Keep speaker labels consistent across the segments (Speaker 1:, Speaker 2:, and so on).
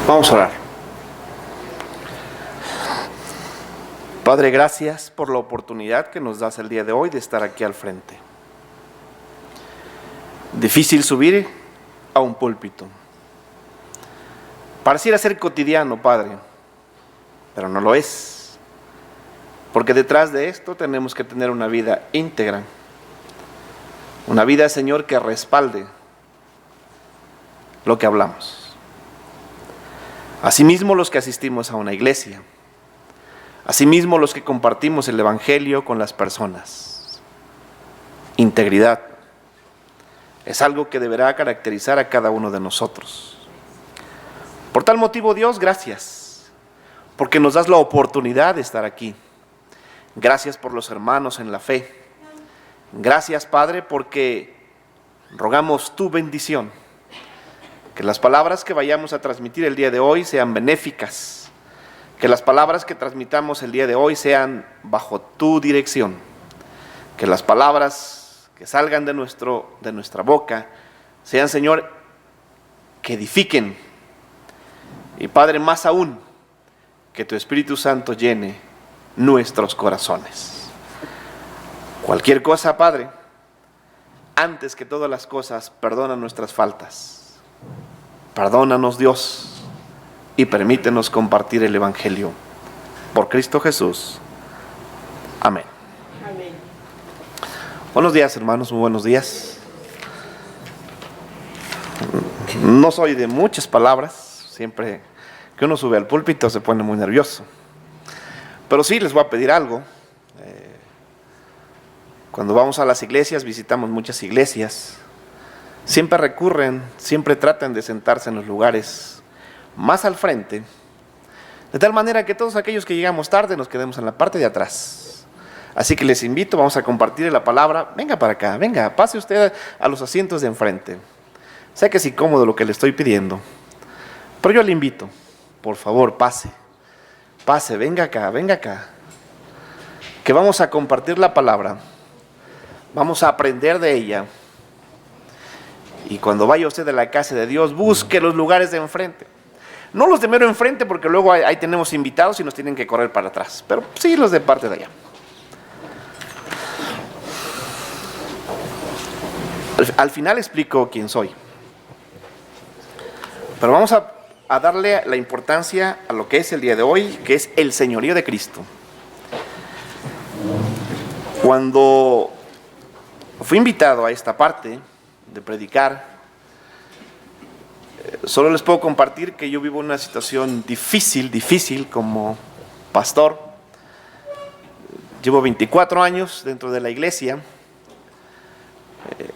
Speaker 1: Vamos a orar. Padre, gracias por la oportunidad que nos das el día de hoy de estar aquí al frente. Difícil subir a un púlpito. Pareciera ser cotidiano, Padre, pero no lo es. Porque detrás de esto tenemos que tener una vida íntegra. Una vida, Señor, que respalde lo que hablamos. Asimismo, los que asistimos a una iglesia. Asimismo, los que compartimos el Evangelio con las personas. Integridad es algo que deberá caracterizar a cada uno de nosotros. Por tal motivo, Dios, gracias, porque nos das la oportunidad de estar aquí. Gracias por los hermanos en la fe. Gracias, Padre, porque rogamos tu bendición. Que las palabras que vayamos a transmitir el día de hoy sean benéficas. Que las palabras que transmitamos el día de hoy sean bajo tu dirección. Que las palabras que salgan de nuestra boca sean, Señor, que edifiquen. Y Padre, más aún, que tu Espíritu Santo llene nuestros corazones. Cualquier cosa, Padre, antes que todas las cosas, perdona nuestras faltas. Perdónanos, Dios, y permítenos compartir el Evangelio. Por Cristo Jesús. Amén.
Speaker 2: Amén.
Speaker 1: Buenos días, hermanos, muy buenos días. No soy de muchas palabras, siempre que uno sube al púlpito se pone muy nervioso. Pero sí les voy a pedir algo. Cuando vamos a las iglesias, visitamos muchas iglesias. Siempre tratan de sentarse en los lugares más al frente, de tal manera que todos aquellos que llegamos tarde nos quedemos en la parte de atrás. Así que les invito, vamos a compartir la palabra. Venga para acá, venga, pase usted a los asientos de enfrente. Sé que es incómodo lo que le estoy pidiendo, pero yo le invito, por favor, pase, venga acá, que vamos a compartir la palabra, vamos a aprender de ella. Y cuando vaya usted a la casa de Dios, busque los lugares de enfrente. No los de mero enfrente, porque luego ahí tenemos invitados y nos tienen que correr para atrás. Pero sí los de parte de allá. Al final explico quién soy. Pero vamos a darle la importancia a lo que es el día de hoy, que es el señorío de Cristo. Cuando fui invitado a esta parte de predicar, solo les puedo compartir que yo vivo una situación difícil como pastor. Llevo 24 años dentro de la iglesia.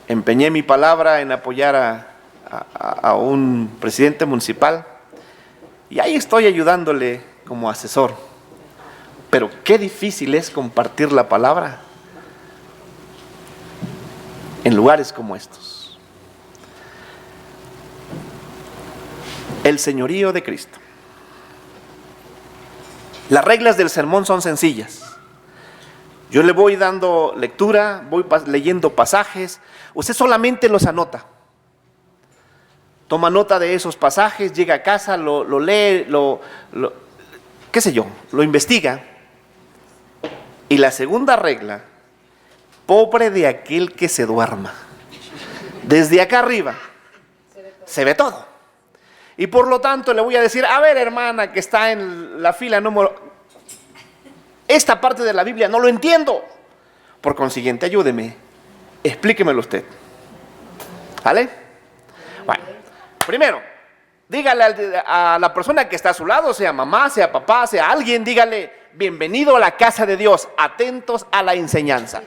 Speaker 1: Empeñé mi palabra en apoyar a un presidente municipal y ahí estoy ayudándole como asesor. Pero qué difícil es compartir la palabra en lugares como estos. El señorío de Cristo. Las reglas del sermón son sencillas. Yo le voy dando lectura, voy leyendo pasajes. Usted solamente los anota. Toma nota de esos pasajes, llega a casa, lo lee, qué sé yo, lo investiga. Y la segunda regla: pobre de aquel que se duerma. Desde acá arriba se ve todo. Y por lo tanto le voy a decir, a ver, hermana que está en la fila número... Esta parte de la Biblia no lo entiendo. Por consiguiente, ayúdeme, explíquemelo usted. ¿Vale? Bueno, primero, dígale a la persona que está a su lado, sea mamá, sea papá, sea alguien, dígale, bienvenido a la casa de Dios, atentos a la enseñanza.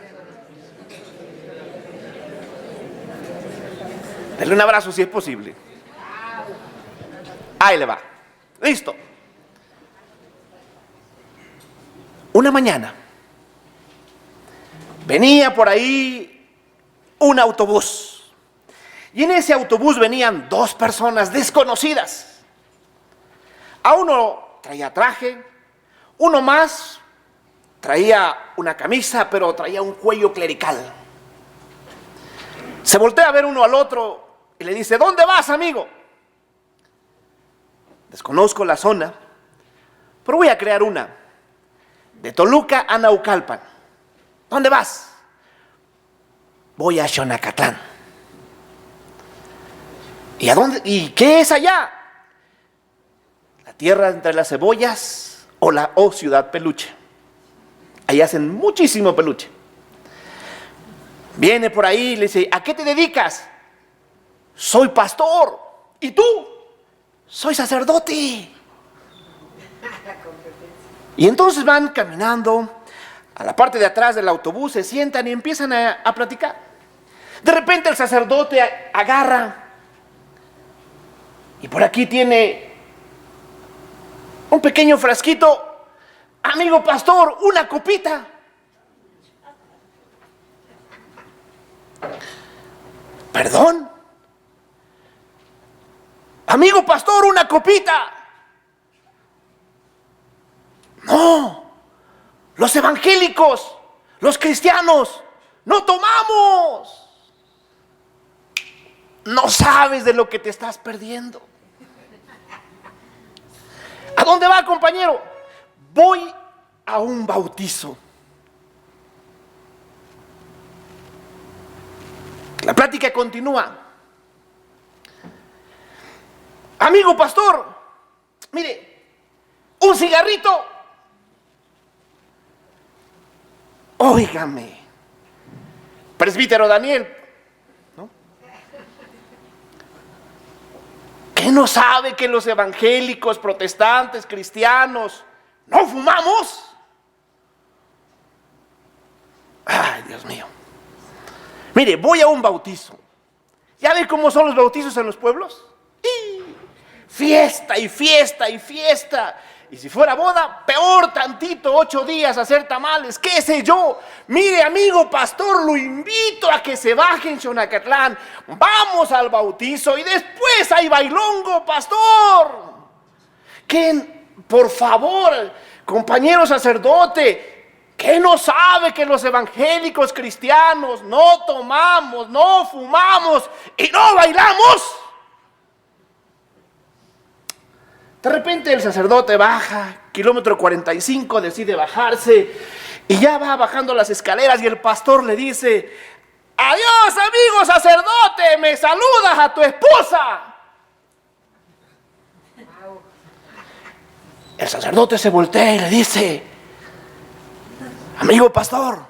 Speaker 1: Dale un abrazo si es posible. Ahí le va. Listo. Una mañana venía por ahí un autobús. Y en ese autobús venían dos personas desconocidas. A uno traía traje, uno más traía una camisa, pero traía un cuello clerical. Se voltea a ver uno al otro y le dice, ¿dónde vas, amigo? Desconozco la zona, pero voy a crear una. De Toluca a Naucalpan. ¿Dónde vas? Voy a Xonacatlán. ¿Y a dónde? ¿Y qué es allá? La tierra entre las cebollas o Ciudad Peluche. Ahí hacen muchísimo peluche. Viene por ahí y le dice, ¿a qué te dedicas? Soy pastor. ¿Y tú? Soy sacerdote. Y entonces van caminando a la parte de atrás del autobús, se sientan y empiezan a platicar. De repente el sacerdote agarra y por aquí tiene un pequeño frasquito. Amigo pastor, una copita. ¿Perdón? Amigo pastor, una copita. No, los evangélicos, los cristianos, no tomamos. No sabes de lo que te estás perdiendo. ¿A dónde va, compañero? Voy a un bautizo. La plática continúa. Amigo pastor, mire, un cigarrito. Óigame, presbítero Daniel, ¿no? ¿Qué no sabe que los evangélicos, protestantes, cristianos, no fumamos? Ay, Dios mío. Mire, voy a un bautizo. ¿Ya ve cómo son los bautizos en los pueblos? ¡Y! Fiesta y fiesta y fiesta. Y si fuera boda, peor tantito, 8 días hacer tamales, qué sé yo. Mire, amigo pastor, lo invito a que se baje en Xonacatlán. Vamos al bautizo y después hay bailongo, pastor. Que, por favor, compañero sacerdote, ¿qué no sabe que los evangélicos cristianos no tomamos, no fumamos y no bailamos? De repente el sacerdote baja, kilómetro 45, decide bajarse y ya va bajando las escaleras y el pastor le dice, adiós amigo sacerdote, me saludas a tu esposa. El sacerdote se voltea y le dice, amigo pastor,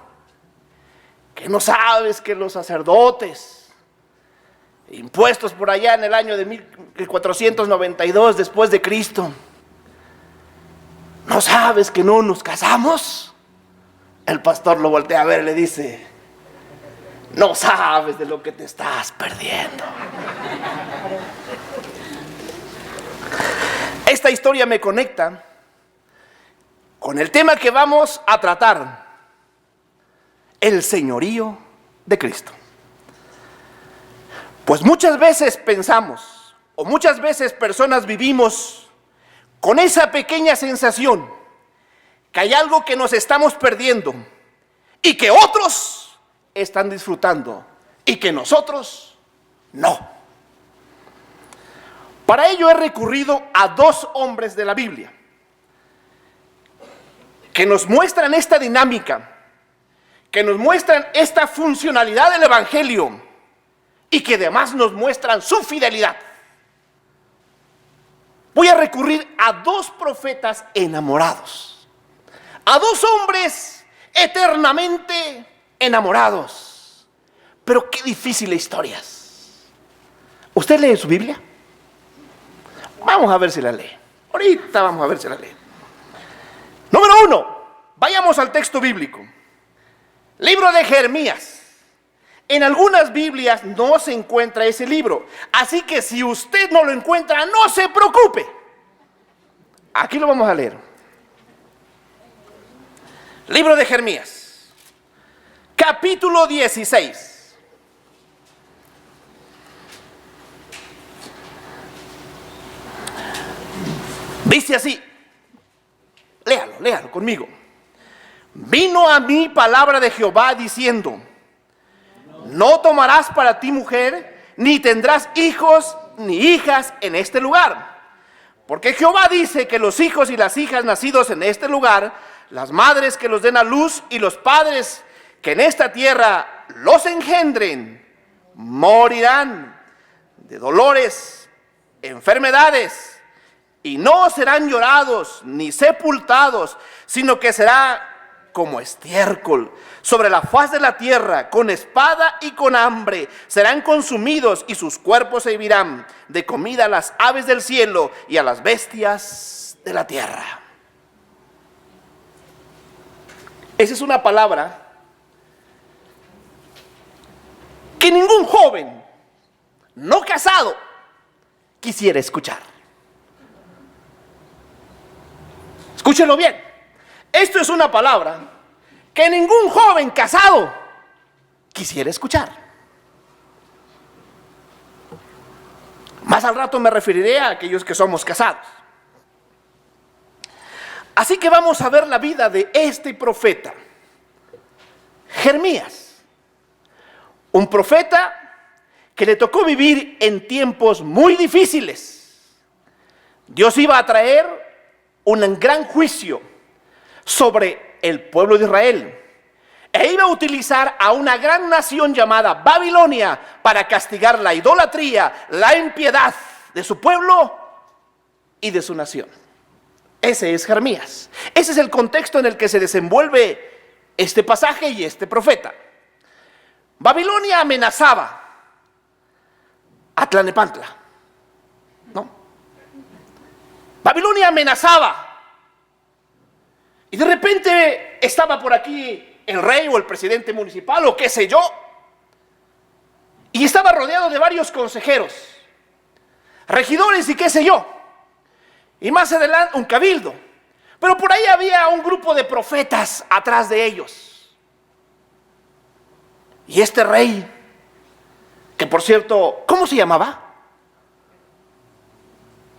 Speaker 1: ¿qué no sabes que los sacerdotes impuestos por allá en el año de 1492 después de Cristo, ¿no sabes que no nos casamos? El pastor lo voltea a ver y le dice, no sabes de lo que te estás perdiendo. Esta historia me conecta con el tema que vamos a tratar, el señorío de Cristo. Pues muchas veces pensamos, o muchas veces personas vivimos con esa pequeña sensación que hay algo que nos estamos perdiendo y que otros están disfrutando y que nosotros no. Para ello he recurrido a 2 hombres de la Biblia que nos muestran esta dinámica, que nos muestran esta funcionalidad del Evangelio y que además nos muestran su fidelidad. Voy a recurrir a 2 profetas enamorados, a 2 hombres eternamente enamorados. Pero qué difíciles historias. ¿Usted lee su Biblia? Vamos a ver si la lee. Ahorita vamos a ver si la lee. Número 1, vayamos al texto bíblico. Libro de Jeremías. En algunas Biblias no se encuentra ese libro, así que si usted no lo encuentra, no se preocupe. Aquí lo vamos a leer. Libro de Jeremías, capítulo 16. Dice así, léalo conmigo. Vino a mí palabra de Jehová diciendo, no tomarás para ti mujer, ni tendrás hijos ni hijas en este lugar, Porque Jehová dice que los hijos y las hijas nacidos en este lugar, las madres que los den a luz y los padres que en esta tierra los engendren, morirán de dolores, enfermedades, y no serán llorados ni sepultados, sino que será como estiércol sobre la faz de la tierra, con espada y con hambre serán consumidos, y sus cuerpos servirán de comida a las aves del cielo y a las bestias de la tierra. Esa es una palabra que ningún joven no casado quisiera escuchar. Escúchenlo bien. Esto es una palabra que ningún joven casado quisiera escuchar. Más al rato me referiré a aquellos que somos casados. Así que vamos a ver la vida de este profeta, Jeremías, un profeta que le tocó vivir en tiempos muy difíciles. Dios iba a traer un gran juicio sobre el pueblo de Israel, e iba a utilizar a una gran nación llamada Babilonia para castigar la idolatría, la impiedad de su pueblo y de su nación. Ese es Jeremías. Ese es el contexto en el que se desenvuelve este pasaje y este profeta. Babilonia amenazaba a Tlalnepantla, ¿no? Babilonia amenazaba. Y de repente estaba por aquí el rey o el presidente municipal o qué sé yo, y estaba rodeado de varios consejeros, regidores y qué sé yo, y más adelante un cabildo. Pero por ahí había un grupo de profetas atrás de ellos. Y este rey, que por cierto, ¿cómo se llamaba?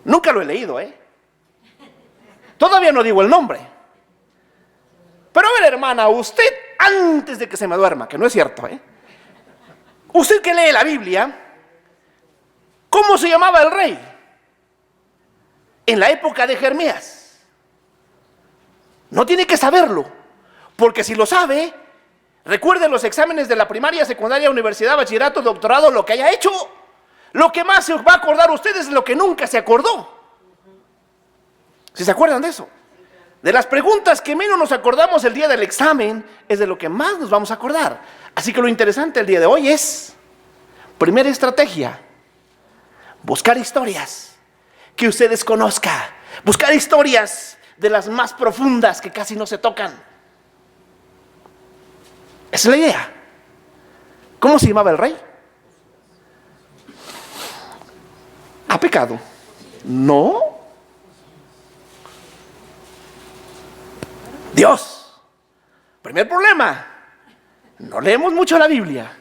Speaker 1: Nunca lo he leído, Todavía no digo el nombre. Pero a ver, hermana, usted, antes de que se me duerma, que no es cierto, usted que lee la Biblia, ¿cómo se llamaba el rey en la época de Jeremías? No tiene que saberlo, porque si lo sabe, recuerde los exámenes de la primaria, secundaria, universidad, bachillerato, doctorado, lo que haya hecho. Lo que más se va a acordar usted es lo que nunca se acordó. ¿Sí se acuerdan de eso? De las preguntas que menos nos acordamos el día del examen, es de lo que más nos vamos a acordar. Así que lo interesante el día de hoy es, primera estrategia, buscar historias que ustedes conozcan, buscar historias de las más profundas que casi no se tocan. Esa es la idea. ¿Cómo se llamaba el rey? ¿Ha pecado? No. Dios. Primer problema, no leemos mucho la Biblia.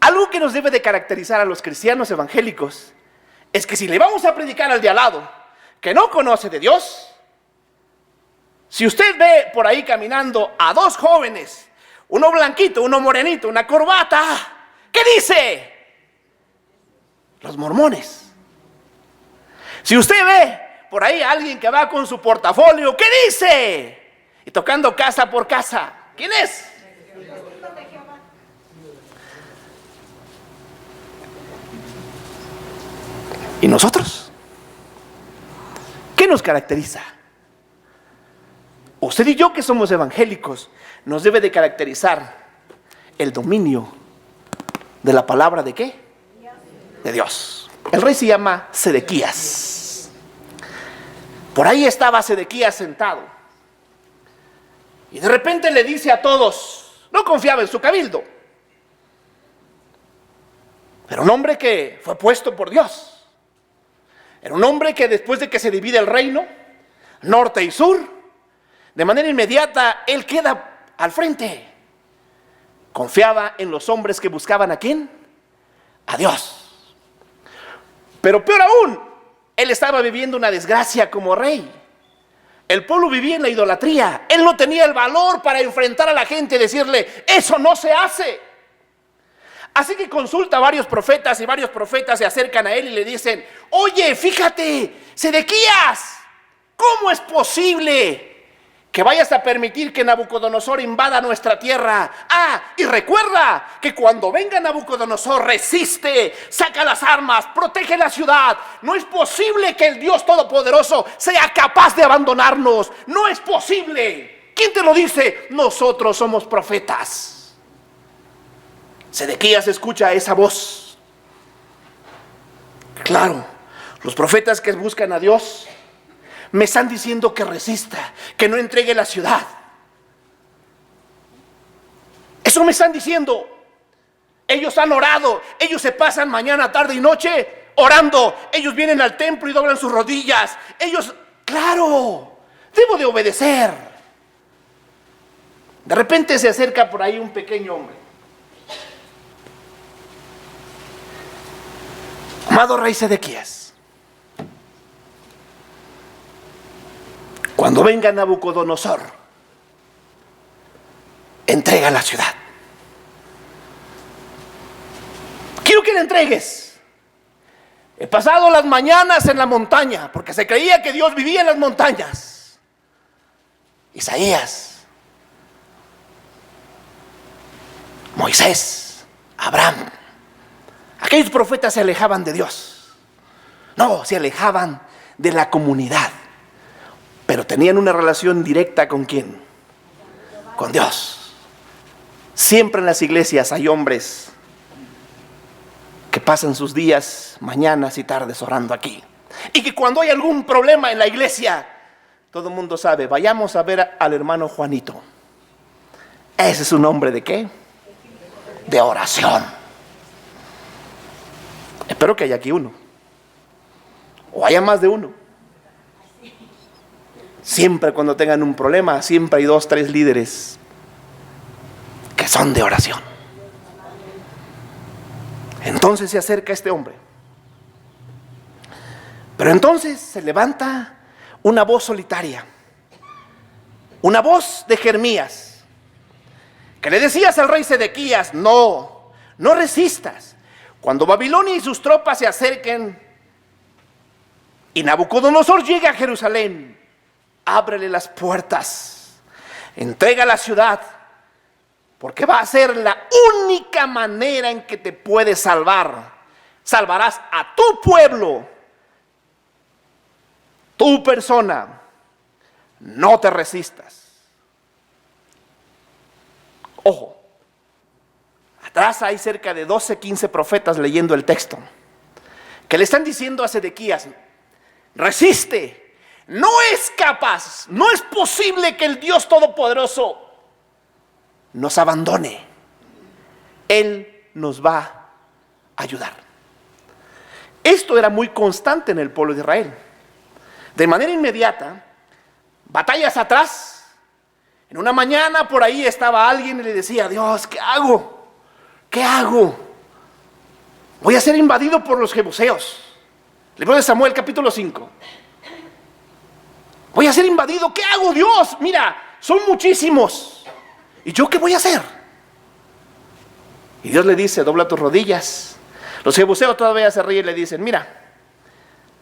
Speaker 1: Algo que nos debe de caracterizar a los cristianos evangélicos es que si le vamos a predicar al de al lado que no conoce de Dios, si usted ve por ahí caminando a dos jóvenes, uno blanquito, uno morenito, una corbata, ¿qué dice? Los mormones. Si usted ve por ahí alguien que va con su portafolio, ¿qué dice? Y tocando casa por casa, ¿quién es? ¿Y nosotros? ¿Qué nos caracteriza? Usted y yo que somos evangélicos, nos debe de caracterizar el dominio de la palabra ¿de qué? De Dios. El rey se llama Sedequías. Por ahí estaba Sedequías sentado. Y de repente le dice a todos, no confiaba en su cabildo, era un hombre que fue puesto por Dios. Era un hombre que después de que se divide el reino, norte y sur, de manera inmediata él queda al frente. Confiaba en los hombres que buscaban ¿a quién? A Dios. Pero peor aún, él estaba viviendo una desgracia como rey. El pueblo vivía en la idolatría. Él no tenía el valor para enfrentar a la gente y decirle, eso no se hace. Así que consulta a varios profetas y varios profetas se acercan a él y le dicen: oye, fíjate, Sedequías, ¿cómo es posible que vayas a permitir que Nabucodonosor invada nuestra tierra? Y recuerda que cuando venga Nabucodonosor, resiste, saca las armas, protege la ciudad. No es posible que el Dios Todopoderoso sea capaz de abandonarnos. No es posible. ¿Quién te lo dice? Nosotros somos profetas. Sedequías escucha esa voz. Claro, los profetas que buscan a Dios me están diciendo que resista, que no entregue la ciudad. Eso me están diciendo. Ellos han orado, ellos se pasan mañana, tarde y noche orando. Ellos vienen al templo y doblan sus rodillas. Ellos, claro, debo de obedecer. De repente se acerca por ahí un pequeño hombre. Amado rey Sedequías, cuando venga Nabucodonosor, entrega la ciudad. Quiero que la entregues. He pasado las mañanas en la montaña, porque se creía que Dios vivía en las montañas. Isaías, Moisés, Abraham, aquellos profetas se alejaban de Dios. No, se alejaban de la comunidad. Pero tenían una relación directa ¿con quién? Con Dios. Siempre en las iglesias hay hombres que pasan sus días, mañanas y tardes orando aquí. Y que cuando hay algún problema en la iglesia, todo el mundo sabe, vayamos a ver al hermano Juanito. Ese es un hombre ¿de qué? De oración. Espero que haya aquí uno, o haya más de uno. Siempre cuando tengan un problema, siempre hay 2, 3 líderes que son de oración. Entonces se acerca este hombre. Pero entonces se levanta una voz solitaria, una voz de Jeremías, que le decías al rey Sedequías: no resistas. Cuando Babilonia y sus tropas se acerquen y Nabucodonosor llegue a Jerusalén, ábrele las puertas, entrega la ciudad, porque va a ser la única manera en que te puedes salvar. Salvarás a tu pueblo, tu persona. No te resistas. Ojo. Atrás hay cerca de 12, 15 profetas leyendo el texto, que le están diciendo a Sedequías: resiste, no es capaz, no es posible que el Dios Todopoderoso nos abandone. Él nos va a ayudar. Esto era muy constante en el pueblo de Israel. De manera inmediata, batallas atrás, en una mañana por ahí estaba alguien y le decía: Dios, ¿qué hago? ¿Qué hago? Voy a ser invadido por los jebuseos. Libro de Samuel, capítulo 5. Voy a ser invadido. ¿Qué hago, Dios? Mira, son muchísimos. ¿Y yo qué voy a hacer? Y Dios le dice: dobla tus rodillas. Los jebuseos todavía se ríen y le dicen: mira,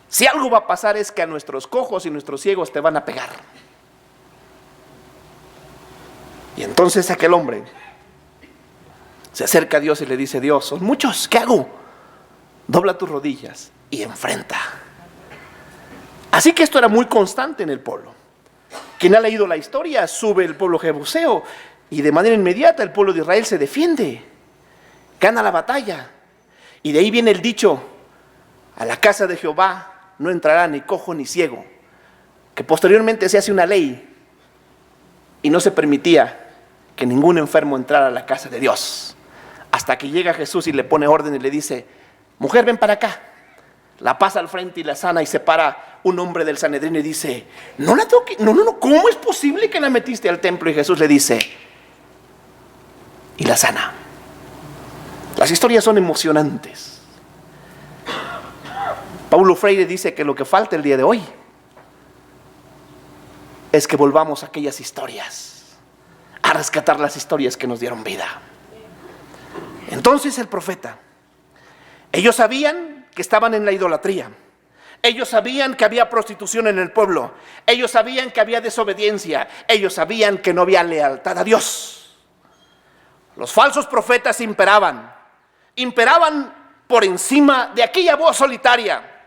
Speaker 1: si algo va a pasar es que a nuestros cojos y nuestros ciegos te van a pegar. Y entonces aquel hombre se acerca a Dios y le dice: Dios, son muchos, ¿qué hago? Dobla tus rodillas y enfrenta. Así que esto era muy constante en el pueblo. Quien ha leído la historia, sube el pueblo jebuseo y de manera inmediata el pueblo de Israel se defiende, gana la batalla. Y de ahí viene el dicho: a la casa de Jehová no entrará ni cojo ni ciego, que posteriormente se hace una ley y no se permitía que ningún enfermo entrara a la casa de Dios. Hasta que llega Jesús y le pone orden y le dice: mujer, ven para acá. La pasa al frente y la sana, y se para un hombre del Sanedrín y dice: no la toque, no, ¿cómo es posible que la metiste al templo? Y Jesús le dice: y la sana. Las historias son emocionantes. Paulo Freire dice que lo que falta el día de hoy es que volvamos a aquellas historias, a rescatar las historias que nos dieron vida. Entonces el profeta, ellos sabían que estaban en la idolatría. Ellos sabían que había prostitución en el pueblo. Ellos sabían que había desobediencia. Ellos sabían que no había lealtad a Dios. Los falsos profetas imperaban por encima de aquella voz solitaria.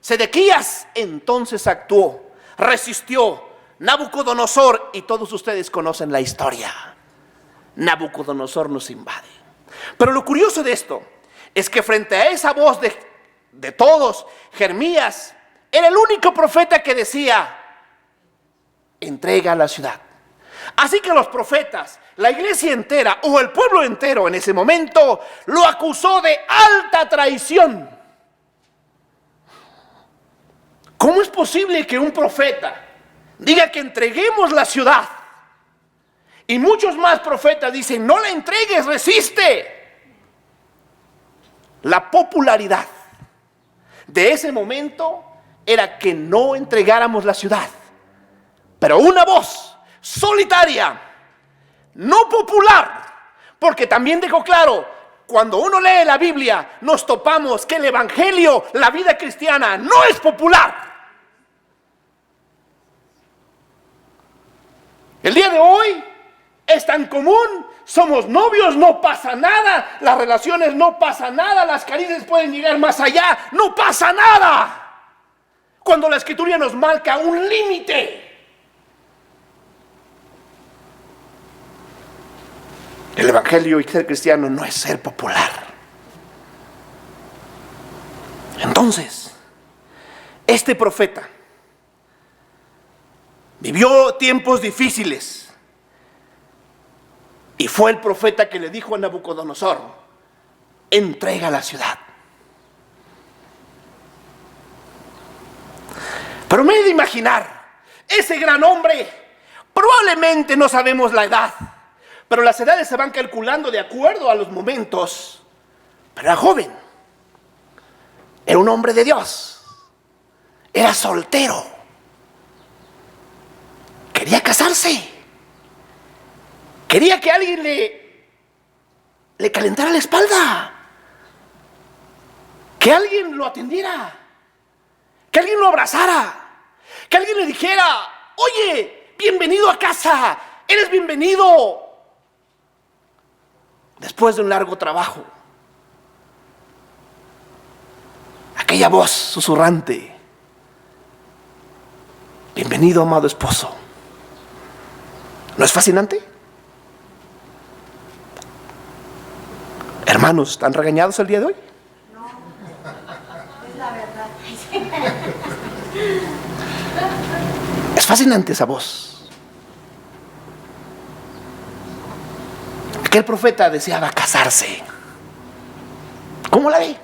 Speaker 1: Sedequías entonces actuó, resistió. Nabucodonosor, y todos ustedes conocen la historia. Nabucodonosor nos invade. Pero lo curioso de esto es que frente a esa voz de todos, Jeremías era el único profeta que decía: entrega la ciudad. Así que los profetas, la iglesia entera o el pueblo entero en ese momento lo acusó de alta traición. ¿Cómo es posible que un profeta diga que entreguemos la ciudad? Y muchos más profetas dicen: no la entregues, resiste. La popularidad de ese momento era que no entregáramos la ciudad. Pero una voz solitaria, no popular, porque también dejó claro, cuando uno lee la Biblia, nos topamos que el evangelio, la vida cristiana, no es popular. El día de hoy es tan común, somos novios, no pasa nada, las relaciones no pasa nada, las caricias pueden llegar más allá, no pasa nada. Cuando la Escritura nos marca un límite. El evangelio y ser cristiano no es ser popular. Entonces, este profeta vivió tiempos difíciles y fue el profeta que le dijo a Nabucodonosor: entrega la ciudad. Pero me he de imaginar, ese gran hombre, probablemente no sabemos la edad, pero las edades se van calculando de acuerdo a los momentos. Pero era joven, era un hombre de Dios, era soltero, quería casarse, quería que alguien le calentara la espalda, que alguien lo atendiera, que alguien lo abrazara, que alguien le dijera: oye, bienvenido a casa, eres bienvenido. Después de un largo trabajo, aquella voz susurrante: bienvenido, amado esposo. ¿No es fascinante? Hermanos, ¿están regañados el día de hoy?
Speaker 2: No, es la verdad.
Speaker 1: Es fascinante esa voz. Aquel profeta deseaba casarse. ¿Cómo la ve?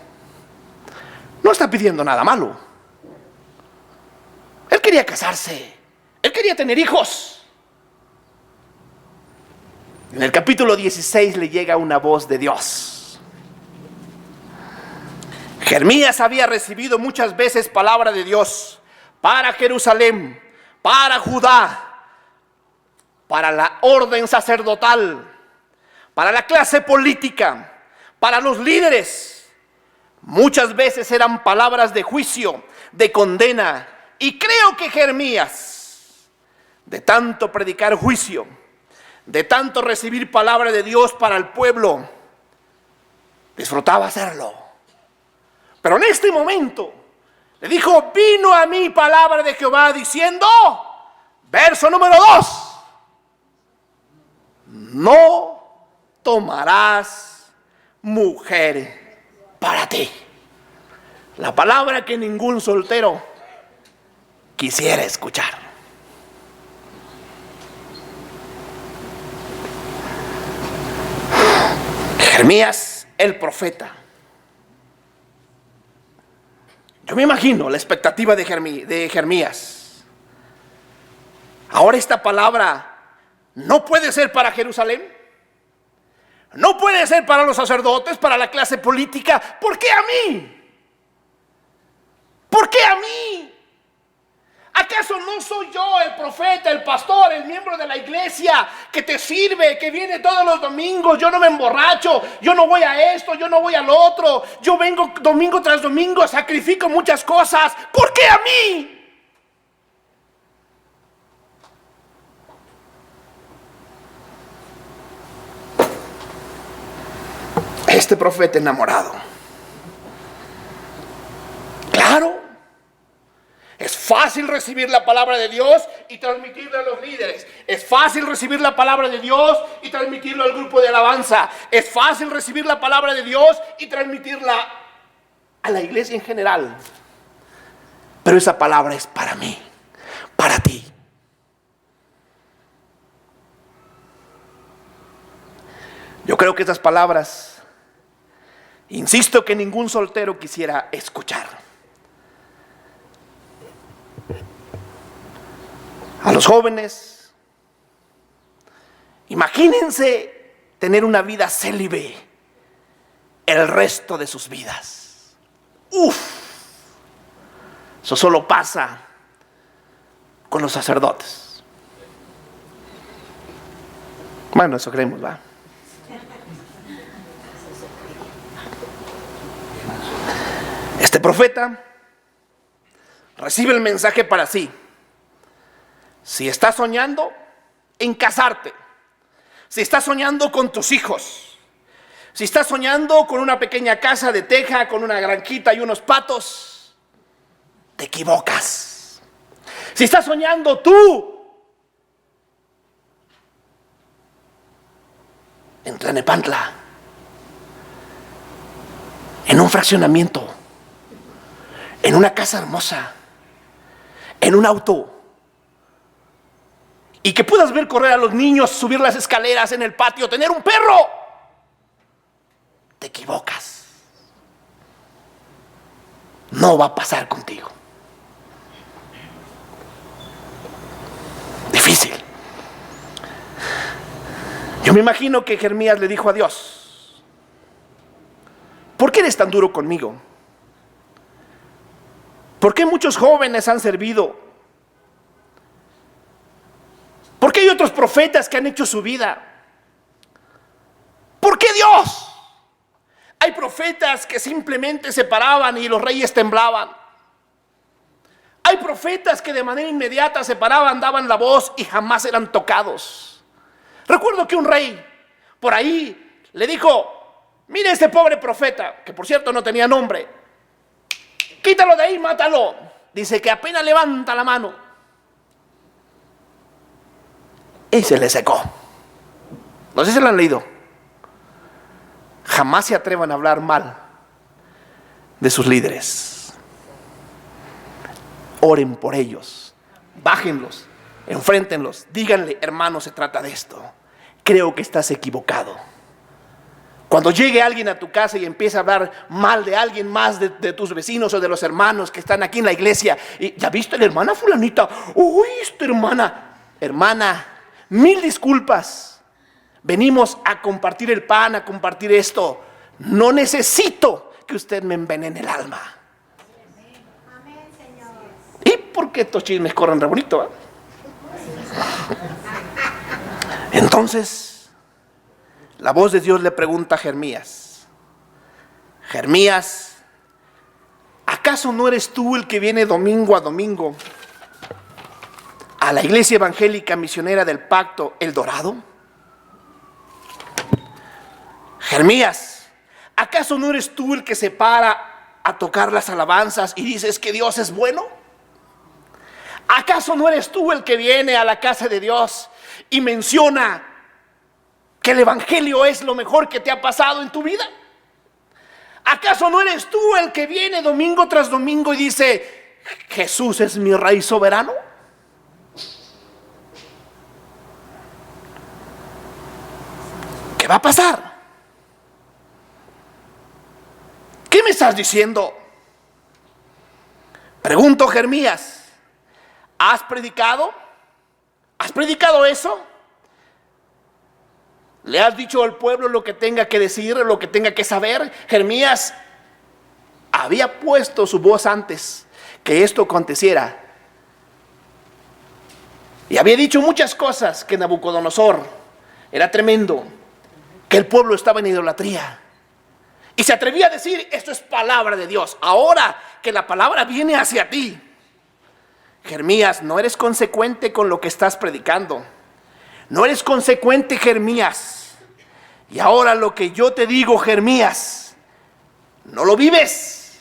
Speaker 1: No está pidiendo nada malo. Él quería casarse. Él quería tener hijos. En el capítulo 16 le llega una voz de Dios. Jeremías había recibido muchas veces palabra de Dios para Jerusalén, para Judá, para la orden sacerdotal, para la clase política, para los líderes. Muchas veces eran palabras de juicio, de condena. Y creo que Jeremías, de tanto predicar juicio, de tanto recibir palabra de Dios para el pueblo, disfrutaba hacerlo. Pero en este momento le dijo: vino a mí palabra de Jehová diciendo, verso número 2, no tomarás mujer para ti. La palabra que ningún soltero quisiera escuchar. Jeremías, el profeta. Yo me imagino la expectativa de Jeremías. Ahora esta palabra no puede ser para Jerusalén. No puede ser para los sacerdotes, para la clase política. ¿Por qué a mí? ¿Por qué a mí? ¿Acaso no soy yo el profeta, el pastor, el miembro de la iglesia que te sirve, que viene todos los domingos? Yo no me emborracho, yo no voy a esto, yo no voy al otro. Yo vengo domingo tras domingo, sacrifico muchas cosas. ¿Por qué a mí? Este profeta enamorado. Claro. Es fácil recibir la palabra de Dios y transmitirla a los líderes. Es fácil recibir la palabra de Dios y transmitirlo al grupo de alabanza. Es fácil recibir la palabra de Dios y transmitirla a la iglesia en general. Pero esa palabra es para mí, para ti. Yo creo que esas palabras, insisto, que ningún soltero quisiera escuchar. A los jóvenes, imagínense tener una vida célibe el resto de sus vidas. Eso solo pasa con los sacerdotes. Bueno, eso creemos, ¿va? Este profeta recibe el mensaje para sí. Si estás soñando en casarte, si estás soñando con tus hijos, si estás soñando con una pequeña casa de teja, con una granjita y unos patos, te equivocas. Si estás soñando tú en Tlalnepantla, en un fraccionamiento, en una casa hermosa, en un auto, y que puedas ver correr a los niños, subir las escaleras en el patio, tener un perro, te equivocas. No va a pasar contigo. Difícil. Yo me imagino que Jeremías le dijo a Dios: ¿por qué eres tan duro conmigo? ¿Por qué muchos jóvenes han servido? ¿Por qué hay otros profetas que han hecho su vida? ¿Por qué Dios? Hay profetas que simplemente se paraban y los reyes temblaban. Hay profetas que de manera inmediata se paraban, daban la voz y jamás eran tocados. Recuerdo que un rey por ahí le dijo: mire este pobre profeta, que por cierto no tenía nombre, quítalo de ahí, mátalo. Dice que apenas levanta la mano y se le secó. No sé si lo han leído. Jamás se atrevan a hablar mal de sus líderes. Oren por ellos, bájenlos, enfréntenlos, díganle: hermano, se trata de esto, creo que estás equivocado. Cuando llegue alguien a tu casa y empiece a hablar mal de alguien más, de tus vecinos o de los hermanos que están aquí en la iglesia, y ¿ya viste la hermana fulanita? Uy, esta hermana, mil disculpas. Venimos a compartir el pan, a compartir esto. No necesito que usted me envenene el alma.
Speaker 2: Amén, Señor.
Speaker 1: ¿Y por qué estos chismes corren re bonito? Entonces, la voz de Dios le pregunta a Jeremías: Jeremías, ¿acaso no eres tú el que viene domingo a domingo a la iglesia evangélica misionera del Pacto El Dorado? Jeremías, ¿acaso no eres tú el que se para a tocar las alabanzas y dices que Dios es bueno? ¿Acaso no eres tú el que viene a la casa de Dios y menciona que el evangelio es lo mejor que te ha pasado en tu vida? ¿Acaso no eres tú el que viene domingo tras domingo y dice: Jesús es mi Rey soberano? ¿Qué va a pasar? ¿Qué me estás diciendo? Pregunto, Jeremías, ¿has predicado? ¿Has predicado eso? ¿Le has dicho al pueblo lo que tenga que decir, lo que tenga que saber? Jeremías había puesto su voz antes que esto aconteciera Y había dicho muchas cosas, que Nabucodonosor era tremendo, que el pueblo estaba en idolatría. Y se atrevía a decir, esto es palabra de Dios. Ahora que la palabra viene hacia ti, Jeremías, no eres consecuente con lo que estás predicando. No eres consecuente, Jeremías. Y ahora lo que yo te digo, Jeremías, no lo vives.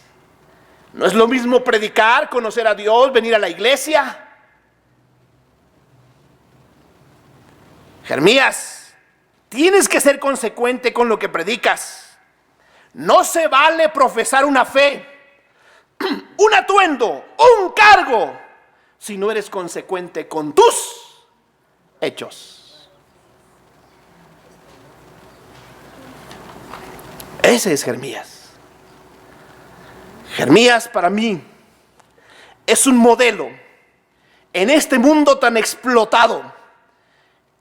Speaker 1: No es lo mismo predicar, conocer a Dios, venir a la iglesia. Jeremías, tienes que ser consecuente con lo que predicas. No se vale profesar una fe, un atuendo, un cargo, si no eres consecuente con tus hechos. Ese es Jeremías. Jeremías para mí es un modelo en este mundo tan explotado,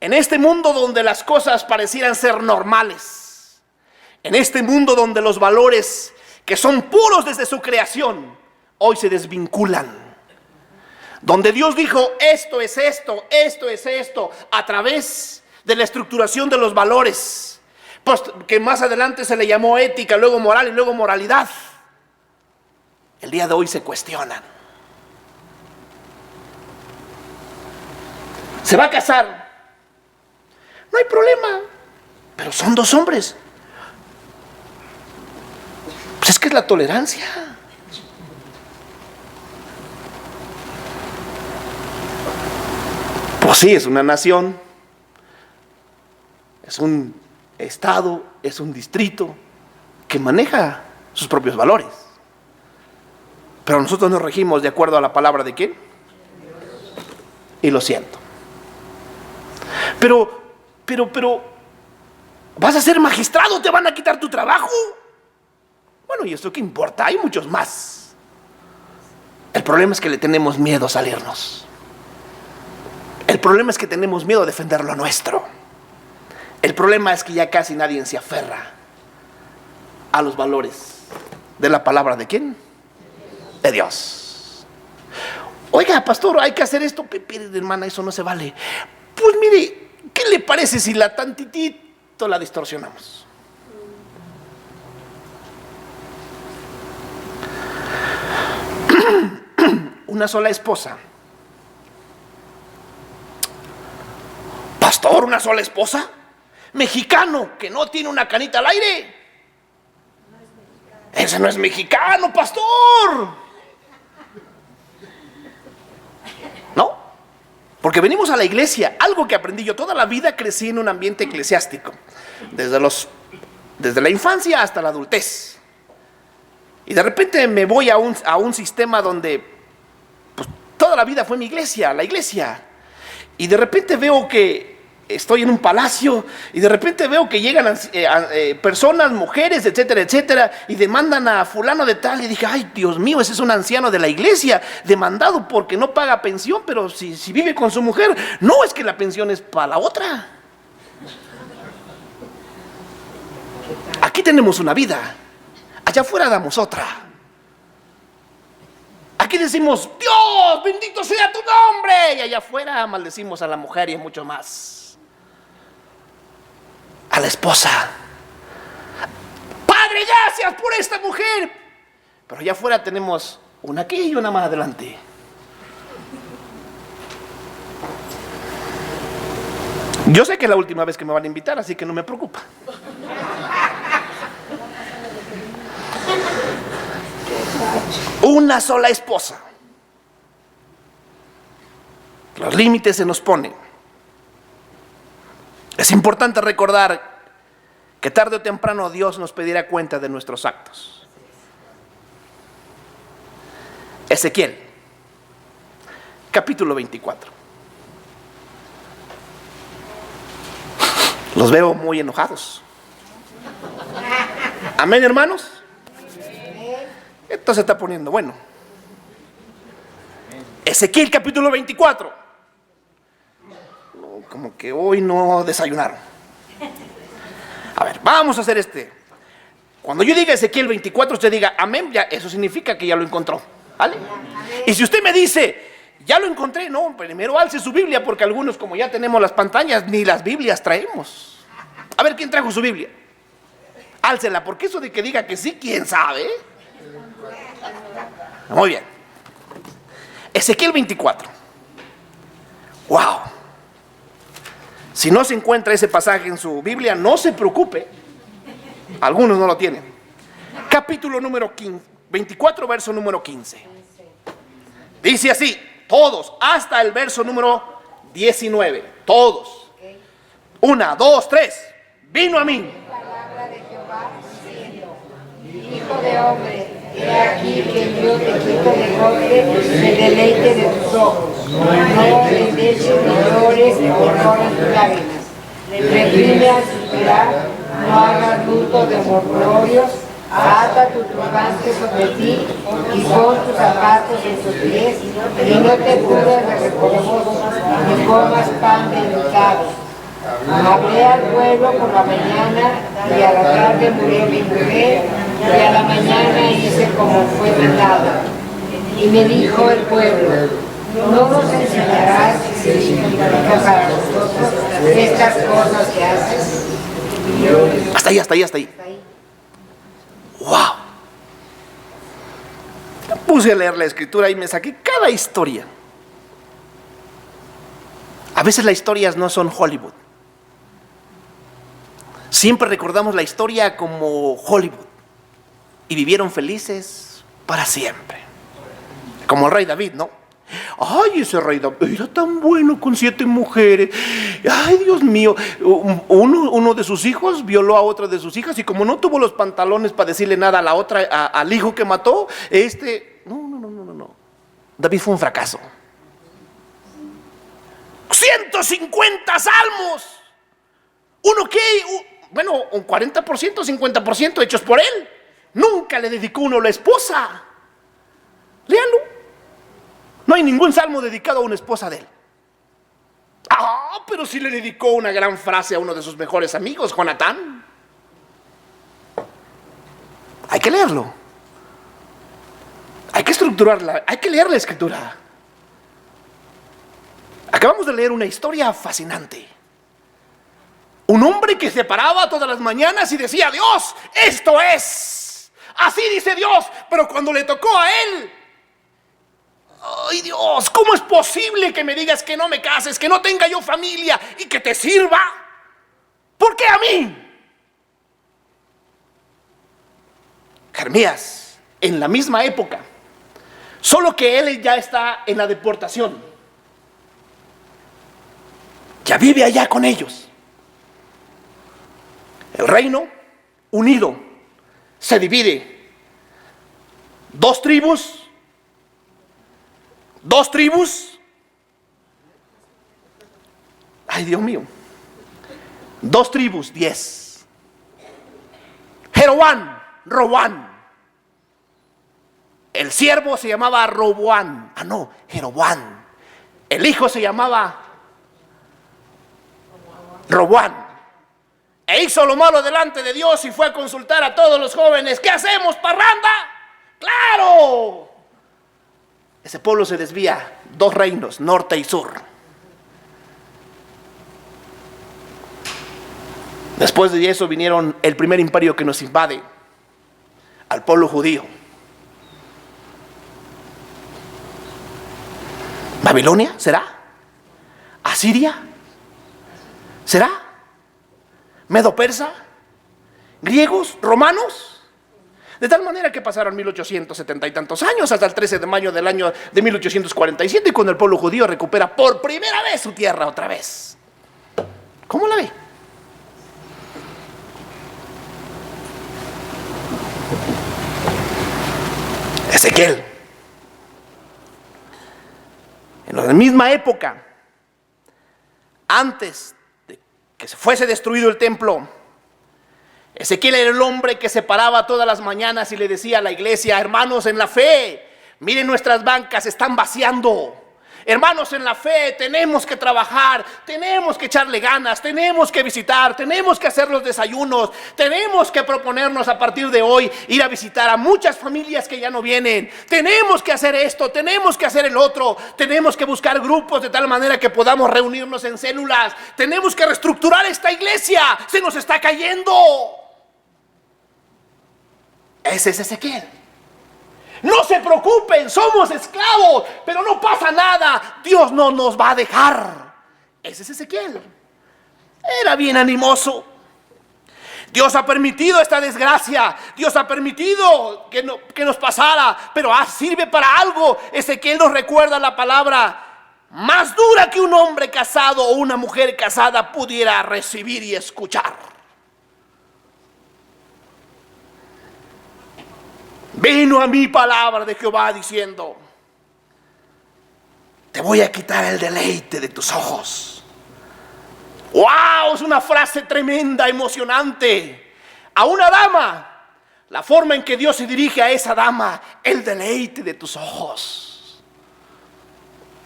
Speaker 1: en este mundo donde las cosas parecieran ser normales, en este mundo donde los valores que son puros desde su creación hoy se desvinculan, donde Dios dijo esto es esto, esto es esto, a través de la estructuración de los valores, pues, que más adelante se le llamó ética, luego moral y luego moralidad. El día de hoy se cuestionan. Se va a casar, no hay problema, pero son dos hombres. Pues es que es la tolerancia. Pues sí, es una nación, es un estado, es un distrito que maneja sus propios valores. Pero nosotros nos regimos de acuerdo a la palabra de ¿quién? Y lo siento. Pero, ¿vas a ser magistrado? ¿Te van a quitar tu trabajo? Bueno, ¿y esto qué importa? Hay muchos más. El problema es que le tenemos miedo a salirnos. El problema es que tenemos miedo a defender lo nuestro. El problema es que ya casi nadie se aferra a los valores de la palabra ¿de quién? De Dios. Oiga, pastor, hay que hacer esto. Pero, hermana, eso no se vale. Pues mire, ¿qué le parece si la tantitito la distorsionamos? Una sola esposa. Pastor, ¿una sola esposa? Mexicano, que no tiene una canita al aire. Ese no es mexicano, pastor. ¿No? Porque venimos a la iglesia. Algo que aprendí yo toda la vida, crecí en un ambiente eclesiástico. Desde la infancia hasta la adultez. Y de repente me voy a un sistema donde pues, toda la vida fue mi iglesia, la iglesia. Y de repente veo que estoy en un palacio y de repente veo que llegan personas, mujeres, etcétera, etcétera, y demandan a fulano de tal. Y dije, ay, Dios mío, ese es un anciano de la iglesia, demandado porque no paga pensión, pero si vive con su mujer. No, es que la pensión es para la otra. Aquí tenemos una vida, allá afuera damos otra. Aquí decimos, Dios, bendito sea tu nombre, y allá afuera maldecimos a la mujer y a mucho más. A la esposa. Padre, gracias por esta mujer. Pero allá afuera tenemos una aquí y una más adelante. Yo sé que es la última vez que me van a invitar, así que no me preocupa. Una sola esposa. Los límites se nos ponen. Es importante recordar que tarde o temprano Dios nos pedirá cuenta de nuestros actos. Ezequiel, capítulo 24. Los veo muy enojados. Amén, hermanos. Esto se está poniendo bueno. Ezequiel capítulo 24. Como que hoy no desayunaron. A ver, vamos a hacer Cuando yo diga Ezequiel 24, usted diga amén, ya, eso significa que ya lo encontró. ¿Vale? Y si usted me dice, Ya lo encontré. No, primero alce su Biblia, porque algunos, como ya tenemos las pantallas, ni las Biblias traemos. A ver, ¿quién trajo su Biblia? Álcela, porque eso de que diga que sí, ¿quién sabe? Muy bien. Ezequiel 24. ¡Wow! Si no se encuentra ese pasaje en su Biblia, no se preocupe. Algunos no lo tienen. Capítulo número 15, 24, verso número 15. Dice así, todos, hasta el verso número 19. Todos. 1, 2, 3. Vino a mí.
Speaker 2: Palabra de Jehová diciendo: Hijo de hombre, he aquí que yo te quito de golpe el deleite de tus ojos. No endeches ni llores ni corras tus lágrimas. Reprime al suspirar, no hagas luto de mortorios. Ata tu turbante sobre ti y pon tus zapatos en tus pies, y no te cubras de reposo, ni comas pan de enlutado. Hablé al pueblo por la mañana, y a la tarde murió mi mujer, y a la mañana hice como fue mandado. Y me dijo el pueblo: ¿no nos enseñarás qué significa para nosotros estas cosas que haces?
Speaker 1: Hasta ahí. ¡Wow! Puse a leer la escritura y me saqué cada historia. A veces las historias no son Hollywood. Siempre recordamos la historia como Hollywood. Y vivieron felices para siempre. Como el rey David, ¿no? Ay, ese rey David era tan bueno con 7 mujeres. Ay, Dios mío. Uno de sus hijos violó a otra de sus hijas, y como no tuvo los pantalones para decirle nada a la otra, al hijo que mató, No. David fue un fracaso. 150 salmos. ¿Uno qué? Bueno, un 40%, 50% hechos por él. Nunca le dedicó uno a la esposa. Léanlo. No hay ningún salmo dedicado a una esposa de él. Pero sí le dedicó una gran frase a uno de sus mejores amigos, Jonatán. Hay que leerlo. Hay que estructurarla. Hay que leer la escritura. Acabamos de leer una historia fascinante. Un hombre que se paraba todas las mañanas y decía: Dios, esto es. Así dice Dios. Pero cuando le tocó a él: ay, Dios, ¿cómo es posible que me digas que no me cases, que no tenga yo familia y que te sirva? ¿Por qué a mí? Jeremías, en la misma época, solo que él ya está en la deportación. Ya vive allá con ellos. El reino unido se divide. 2 tribus. 2 tribus. Ay, Dios mío. 2 tribus, 10. Roboán. El siervo se llamaba Roboán. Jeroboán. El hijo se llamaba Roboán. E hizo lo malo delante de Dios y fue a consultar a todos los jóvenes: ¿qué hacemos, parranda? ¡Claro! Ese pueblo se desvía. 2 reinos, norte y sur. Después de eso vinieron el primer imperio que nos invade, al pueblo judío. ¿Babilonia? ¿Será? ¿Asiria? ¿Será? ¿Medo-persa? ¿Griegos? ¿Romanos? De tal manera que pasaron 1870 y tantos años, hasta el 13 de mayo del año de 1847, cuando el pueblo judío recupera por primera vez su tierra otra vez. ¿Cómo la ve? Ezequiel. En la misma época, antes de que se fuese destruido el templo, Ezequiel era el hombre que se paraba todas las mañanas y le decía a la iglesia: hermanos en la fe, miren, nuestras bancas están vaciando. Hermanos en la fe, tenemos que trabajar, tenemos que echarle ganas, tenemos que visitar, tenemos que hacer los desayunos, tenemos que proponernos a partir de hoy ir a visitar a muchas familias que ya no vienen. Tenemos que hacer esto, tenemos que hacer el otro, tenemos que buscar grupos de tal manera que podamos reunirnos en células, tenemos que reestructurar esta iglesia, se nos está cayendo. Ese es Ezequiel. No se preocupen, somos esclavos, pero no pasa nada, Dios no nos va a dejar. Ese es Ezequiel. Era bien animoso. Dios ha permitido esta desgracia, Dios ha permitido que nos pasara, pero sirve para algo. Ezequiel nos recuerda la palabra más dura que un hombre casado o una mujer casada pudiera recibir y escuchar. Vino a mí palabra de Jehová diciendo: te voy a quitar el deleite de tus ojos. ¡Wow! Es una frase tremenda, emocionante. A una dama, la forma en que Dios se dirige a esa dama: el deleite de tus ojos.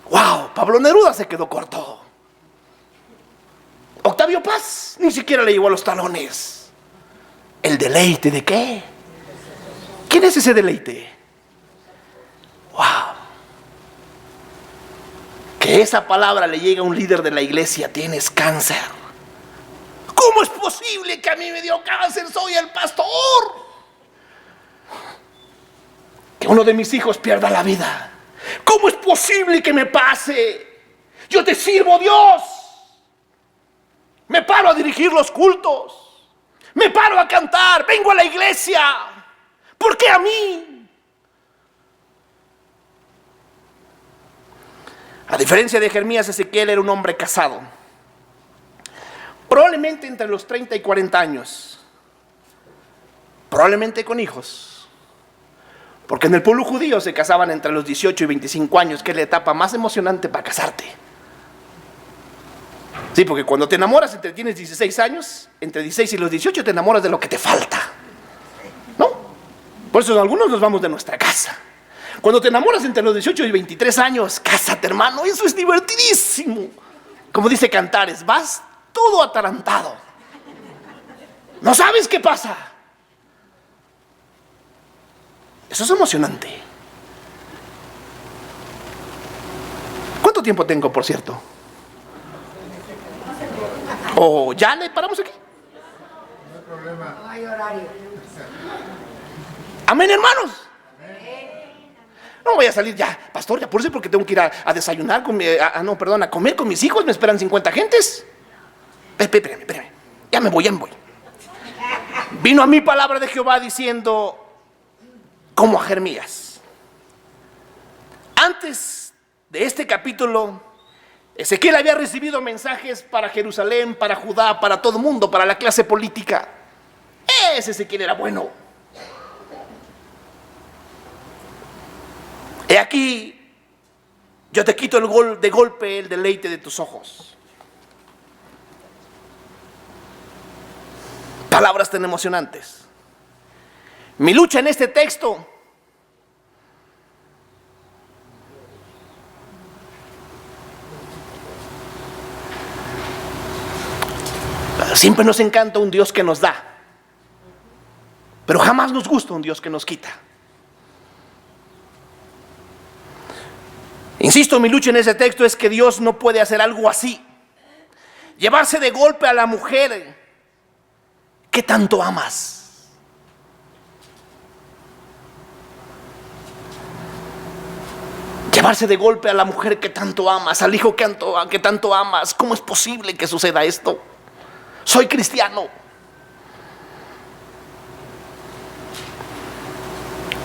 Speaker 1: ¡Wow! Pablo Neruda se quedó corto. Octavio Paz ni siquiera le llegó a los talones. ¿El deleite de qué? ¿Quién es ese deleite? ¡Wow! Que esa palabra le llegue a un líder de la iglesia: tienes cáncer. ¿Cómo es posible que a mí me dio cáncer? Soy el pastor. Que uno de mis hijos pierda la vida. ¿Cómo es posible que me pase? Yo te sirvo, Dios. Me paro a dirigir los cultos. Me paro a cantar. Vengo a la iglesia. ¿Por qué a mí? A diferencia de Jeremías, Ezequiel era un hombre casado. Probablemente entre los 30 y 40 años. Probablemente con hijos. Porque en el pueblo judío se casaban entre los 18 y 25 años, que es la etapa más emocionante para casarte. Sí, porque cuando te enamoras tienes 16 años, entre 16 y los 18 te enamoras de lo que te falta. ¿No? Por eso algunos nos vamos de nuestra casa. Cuando te enamoras entre los 18 y 23 años, cásate, hermano, eso es divertidísimo. Como dice Cantares, vas todo atarantado. No sabes qué pasa. Eso es emocionante. ¿Cuánto tiempo tengo, por cierto? ¿O ya le paramos aquí?
Speaker 3: No hay problema.
Speaker 2: No hay horario.
Speaker 1: Amén, hermanos. No voy a salir ya, pastor, ya por eso, porque tengo que ir a desayunar a comer con mis hijos, me esperan 50 gentes. Espérame. Ya me voy. Vino a mí palabra de Jehová diciendo, como a Jeremías. Antes de este capítulo, Ezequiel había recibido mensajes para Jerusalén, para Judá, para todo el mundo, para la clase política. Ese Ezequiel era bueno. He aquí, yo te quito de golpe el deleite de tus ojos. Palabras tan emocionantes. Mi lucha en este texto siempre nos encanta un Dios que nos da, pero jamás nos gusta un Dios que nos quita. Insisto, mi lucha en ese texto es que Dios no puede hacer algo así. Llevarse de golpe a la mujer que tanto amas. Llevarse de golpe a la mujer que tanto amas, al hijo que tanto amas. ¿Cómo es posible que suceda esto? Soy cristiano.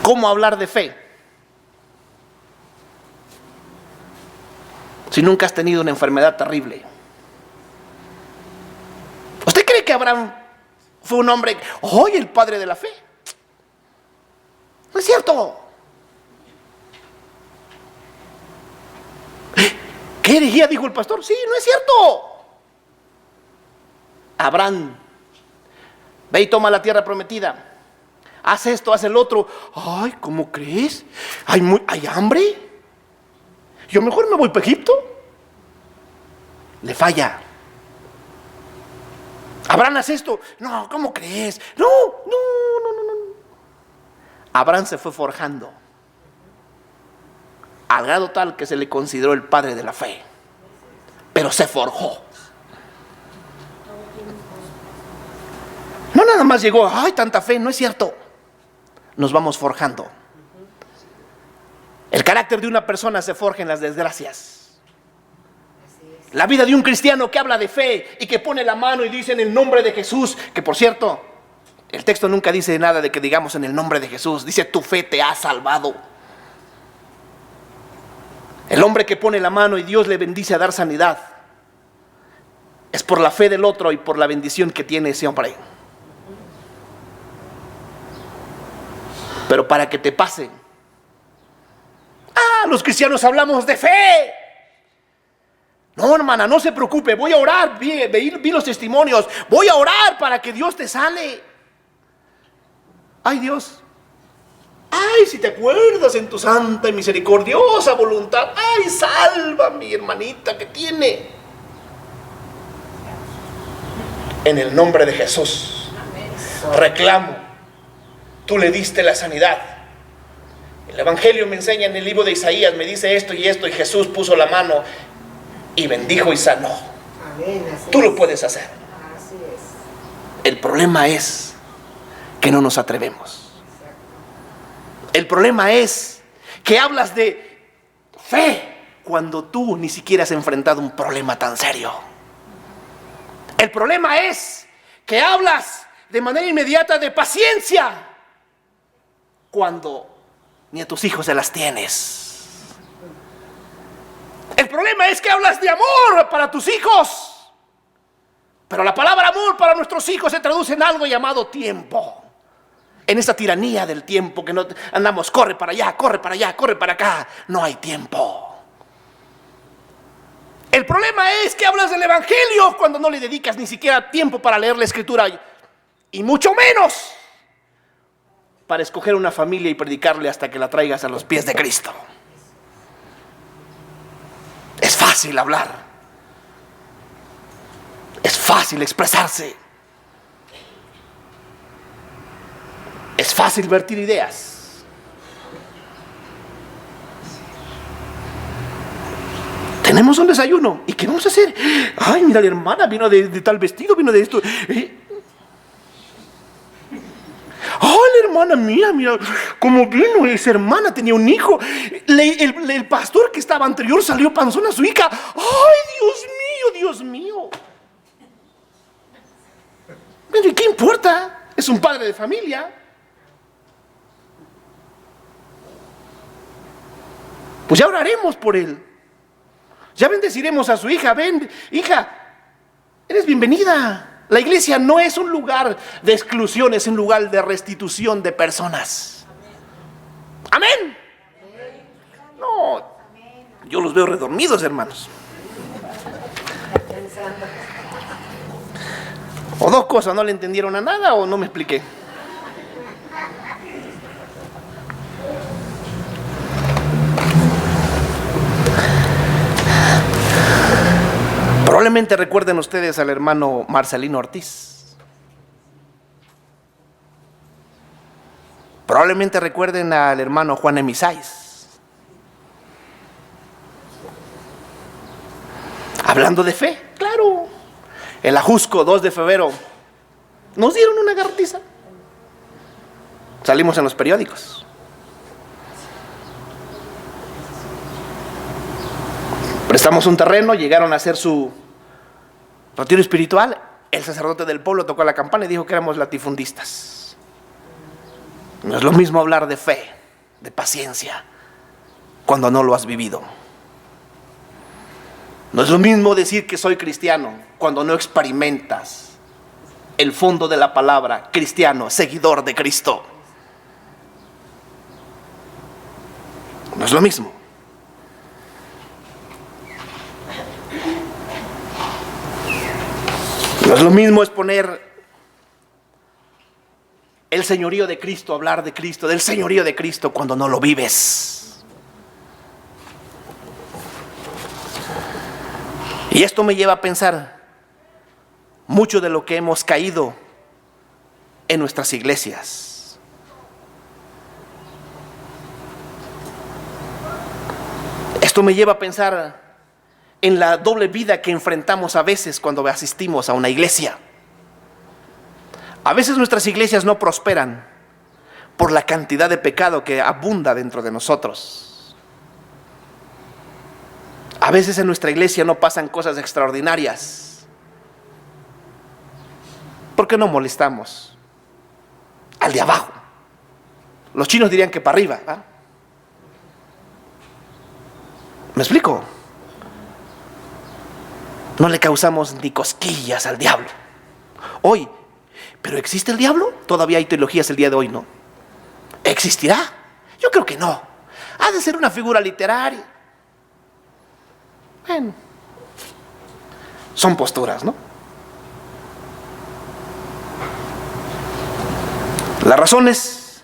Speaker 1: ¿Cómo hablar de fe si nunca has tenido una enfermedad terrible? ¿Usted cree que Abraham fue un hombre, el padre de la fe? No es cierto. ¿Qué herejía dijo el pastor? Sí, no es cierto. Abraham, ve y toma la tierra prometida. Haz esto, haz el otro. Ay, ¿cómo crees? ¿Hay hambre? yo mejor me voy para Egipto. Le falla. Abraham hace esto. No, ¿cómo crees? No. Abraham se fue forjando al grado tal que se le consideró el padre de la fe. Pero se forjó. No nada más llegó, ay, tanta fe, no es cierto. Nos vamos forjando. El carácter de una persona se forja en las desgracias. La vida de un cristiano que habla de fe y que pone la mano y dice en el nombre de Jesús, que por cierto, el texto nunca dice nada de que digamos en el nombre de Jesús, dice tu fe te ha salvado. El hombre que pone la mano y Dios le bendice a dar sanidad, es por la fe del otro y por la bendición que tiene ese hombre. Pero para que te pase, los cristianos hablamos de fe. No, hermana, no se preocupe, voy a orar, vi los testimonios, voy a orar para que Dios te sane. Ay, Dios, ay, si te acuerdas en tu santa y misericordiosa voluntad, ay, salva a mi hermanita que tiene. En el nombre de Jesús, reclamo, tú le diste la sanidad. El Evangelio me enseña en el libro de Isaías, me dice esto, y Jesús puso la mano y bendijo y sanó.
Speaker 2: Amén,
Speaker 1: Tú lo puedes hacer.
Speaker 2: Así es.
Speaker 1: El problema es que no nos atrevemos. El problema es que hablas de fe cuando tú ni siquiera has enfrentado un problema tan serio. El problema es que hablas de manera inmediata de paciencia cuando ni a tus hijos se las tienes. El problema es que hablas de amor para tus hijos, pero la palabra amor para nuestros hijos se traduce en algo llamado tiempo. En esa tiranía del tiempo que no andamos, corre para allá, corre para allá, corre para acá, no hay tiempo. El problema es que hablas del Evangelio cuando no le dedicas ni siquiera tiempo para leer la Escritura, y mucho menos para escoger una familia y predicarle hasta que la traigas a los pies de Cristo. Es fácil hablar, es fácil expresarse, es fácil vertir ideas. Tenemos un desayuno, ¿y qué vamos a hacer? Ay, mira, la hermana vino de tal vestido, vino de esto. ¡Ay, la hermana, mira, cómo vino esa hermana, tenía un hijo! El pastor que estaba anterior salió panzón a su hija. ¡Ay, Dios mío! Pero ¿y qué importa? Es un padre de familia. Pues ya oraremos por él. Ya bendeciremos a su hija. Ven, hija, eres bienvenida. La iglesia no es un lugar de exclusión, es un lugar de restitución de personas. Amén. No, yo los veo redormidos, hermanos. O dos cosas, no le entendieron a nada o no me expliqué. Probablemente recuerden ustedes al hermano Marcelino Ortiz. Probablemente recuerden al hermano Juan Emisáis. Hablando de fe, claro. El Ajusco, 2 de febrero, nos dieron una gartiza. Salimos en los periódicos. Prestamos un terreno, llegaron a hacer su retiro espiritual. El sacerdote del pueblo tocó la campana y dijo que éramos latifundistas. No es lo mismo hablar de fe, de paciencia, cuando no lo has vivido. No es lo mismo decir que soy cristiano cuando no experimentas el fondo de la palabra cristiano, seguidor de Cristo. No es lo mismo. No es lo mismo exponer el señorío de Cristo, hablar de Cristo, del señorío de Cristo cuando no lo vives. Y esto me lleva a pensar mucho de lo que hemos caído en nuestras iglesias. Esto me lleva a pensar en la doble vida que enfrentamos a veces cuando asistimos a una iglesia. A veces nuestras iglesias no prosperan por la cantidad de pecado que abunda dentro de nosotros. A veces en nuestra iglesia no pasan cosas extraordinarias porque no molestamos al de abajo. Los chinos dirían que para arriba, ¿va? ¿Me explico? No le causamos ni cosquillas al diablo. Hoy, ¿pero existe el diablo? Todavía hay teologías el día de hoy, ¿no? ¿Existirá? Yo creo que no. Ha de ser una figura literaria. Bueno, son posturas, ¿no? Las razones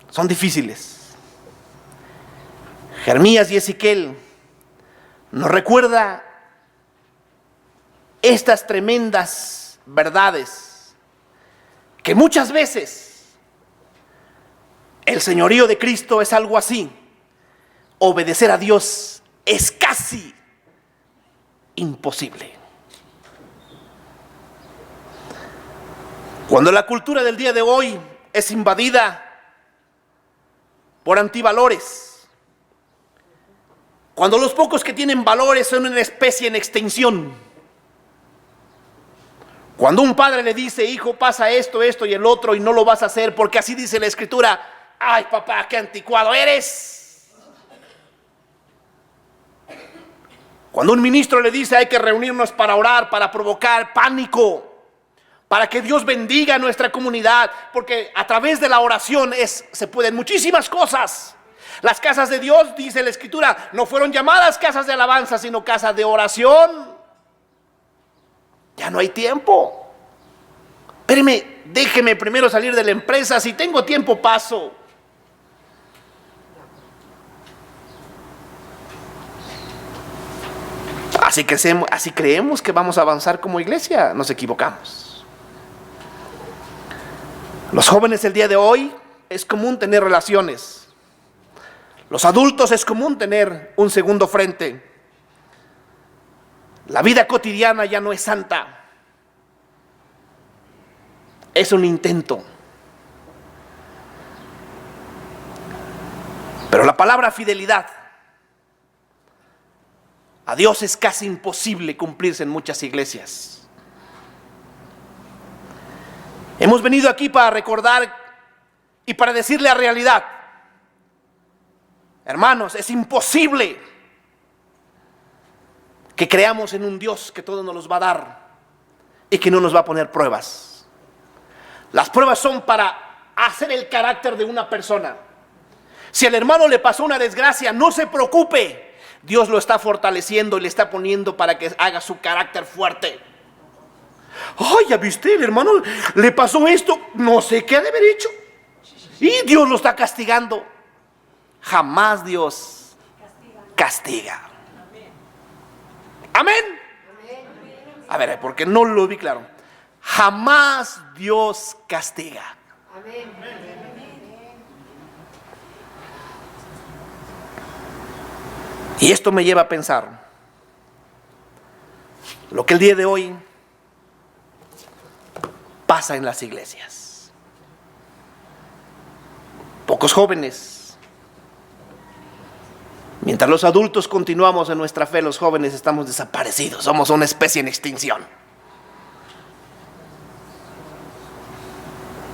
Speaker 1: son difíciles. Jeremías y Ezequiel nos recuerda estas tremendas verdades que muchas veces el señorío de Cristo es algo así. Obedecer a Dios es casi imposible. Cuando la cultura del día de hoy es invadida por antivalores, cuando los pocos que tienen valores son una especie en extinción, cuando un padre le dice, hijo, pasa esto, esto y el otro y no lo vas a hacer porque así dice la Escritura, ay papá, qué anticuado eres. Cuando un ministro le dice hay que reunirnos para orar, para provocar pánico, para que Dios bendiga a nuestra comunidad, porque a través de la oración se pueden muchísimas cosas. Las casas de Dios, dice la Escritura, no fueron llamadas casas de alabanza, sino casas de oración. Ya no hay tiempo. Espéreme, déjeme primero salir de la empresa, si tengo tiempo paso. Así creemos que vamos a avanzar como iglesia, nos equivocamos. Los jóvenes el día de hoy es común tener relaciones. Los adultos es común tener un segundo frente. La vida cotidiana ya no es santa. Es un intento. Pero la palabra fidelidad a Dios es casi imposible cumplirse en muchas iglesias. Hemos venido aquí para recordar y para decirle la realidad. Hermanos, es imposible que creamos en un Dios que todo nos los va a dar y que no nos va a poner pruebas. Las pruebas son para hacer el carácter de una persona. Si al hermano le pasó una desgracia, no se preocupe. Dios lo está fortaleciendo y le está poniendo para que haga su carácter fuerte. Ay, ya viste, el hermano le pasó esto, no sé qué ha de haber hecho. Y Dios lo está castigando. Jamás Dios castiga. Amén. A ver, porque no lo vi claro. Jamás Dios castiga.
Speaker 2: Amén.
Speaker 1: Y esto me lleva a pensar lo que el día de hoy pasa en las iglesias. Pocos jóvenes. Mientras los adultos continuamos en nuestra fe, los jóvenes estamos desaparecidos. Somos una especie en extinción.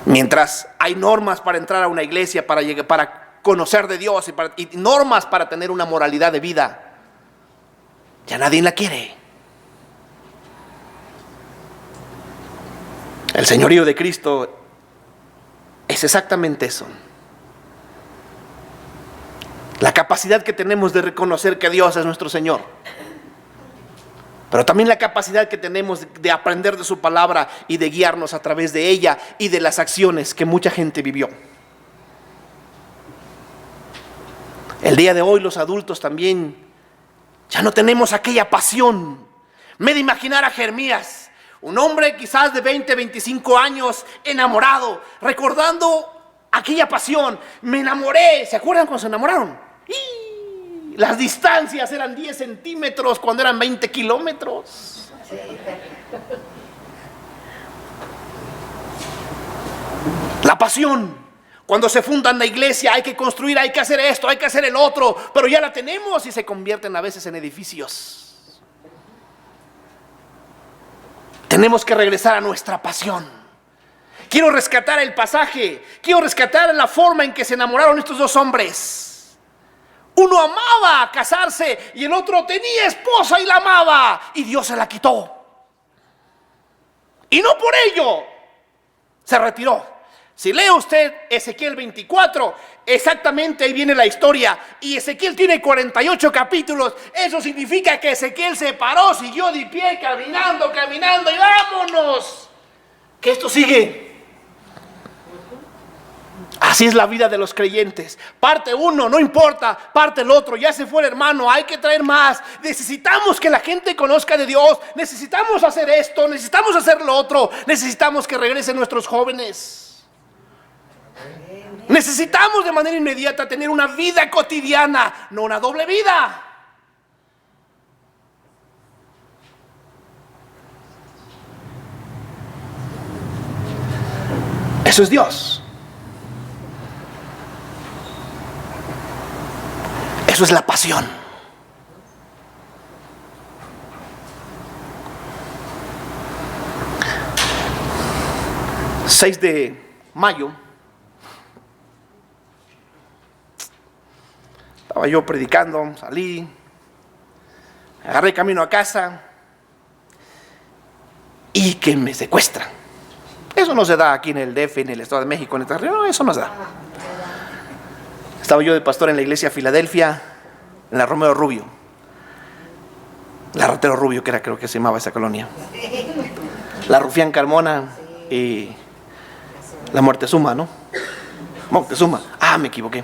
Speaker 1: Mientras hay normas para entrar a una iglesia, para conocer de Dios y normas para tener una moralidad de vida, ya nadie la quiere. El señorío de Cristo es exactamente eso. La capacidad que tenemos de reconocer que Dios es nuestro Señor, pero también la capacidad que tenemos de aprender de su palabra y de guiarnos a través de ella y de las acciones que mucha gente vivió. El día de hoy los adultos también Ya no tenemos aquella pasión. Me he de imaginar a Jeremías, un hombre quizás de 20, 25 años, enamorado, recordando aquella pasión. Me enamoré. ¿Se acuerdan cuando se enamoraron? ¡Y! Las distancias eran 10 centímetros cuando eran 20 kilómetros. La pasión. Cuando se funda la iglesia hay que construir, hay que hacer esto, hay que hacer el otro, pero ya la tenemos y se convierten a veces en edificios. Tenemos que regresar a nuestra pasión. Quiero rescatar el pasaje, quiero rescatar la forma en que se enamoraron estos dos hombres. Uno amaba casarse y el otro tenía esposa y la amaba y Dios se la quitó. Y no por ello se retiró. Si lee usted Ezequiel 24, exactamente ahí viene la historia. Y Ezequiel tiene 48 capítulos. Eso significa que Ezequiel se paró, siguió de pie, caminando y vámonos. Que esto sigue. Así es la vida de los creyentes. Parte uno, no importa. Parte el otro, ya se fue el hermano. Hay que traer más. Necesitamos que la gente conozca de Dios. Necesitamos hacer esto, necesitamos hacer lo otro. Necesitamos que regresen nuestros jóvenes. Necesitamos de manera inmediata tener una vida cotidiana, no una doble vida. Eso es Dios. Eso es la pasión. El 6 de mayo estaba yo predicando, salí, agarré camino a casa y que me secuestran. Eso no se da aquí en el DF, en el Estado de México, en esta región, no, eso no se da. Estaba yo de pastor en la iglesia Filadelfia, en la Romero Rubio, la Ratero Rubio, que era, creo que se llamaba esa colonia, la Rufián Carmona y la Moctezuma, ¿no? Moctezuma, me equivoqué.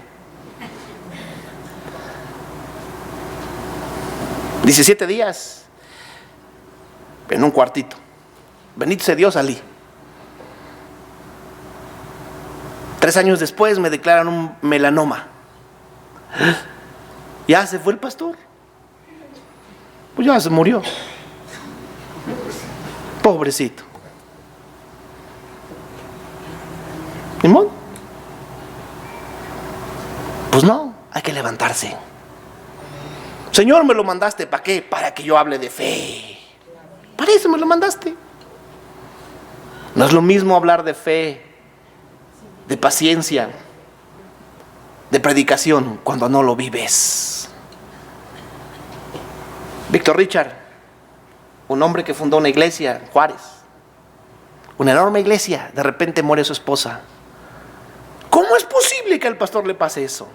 Speaker 1: 17 días en un cuartito. Bendito sea Dios, salí. 3 años después me declaran un melanoma. Ya se fue el pastor. Pues ya se murió. Pobrecito. ¿Ni modo? Pues no, hay que levantarse. Señor, me lo mandaste, ¿para qué? Para que yo hable de fe. Para eso me lo mandaste. No es lo mismo hablar de fe, de paciencia, de predicación, cuando no lo vives. Víctor Richard, un hombre que fundó una iglesia en Juárez, una enorme iglesia, de repente muere su esposa. ¿Cómo es posible que al pastor le pase eso?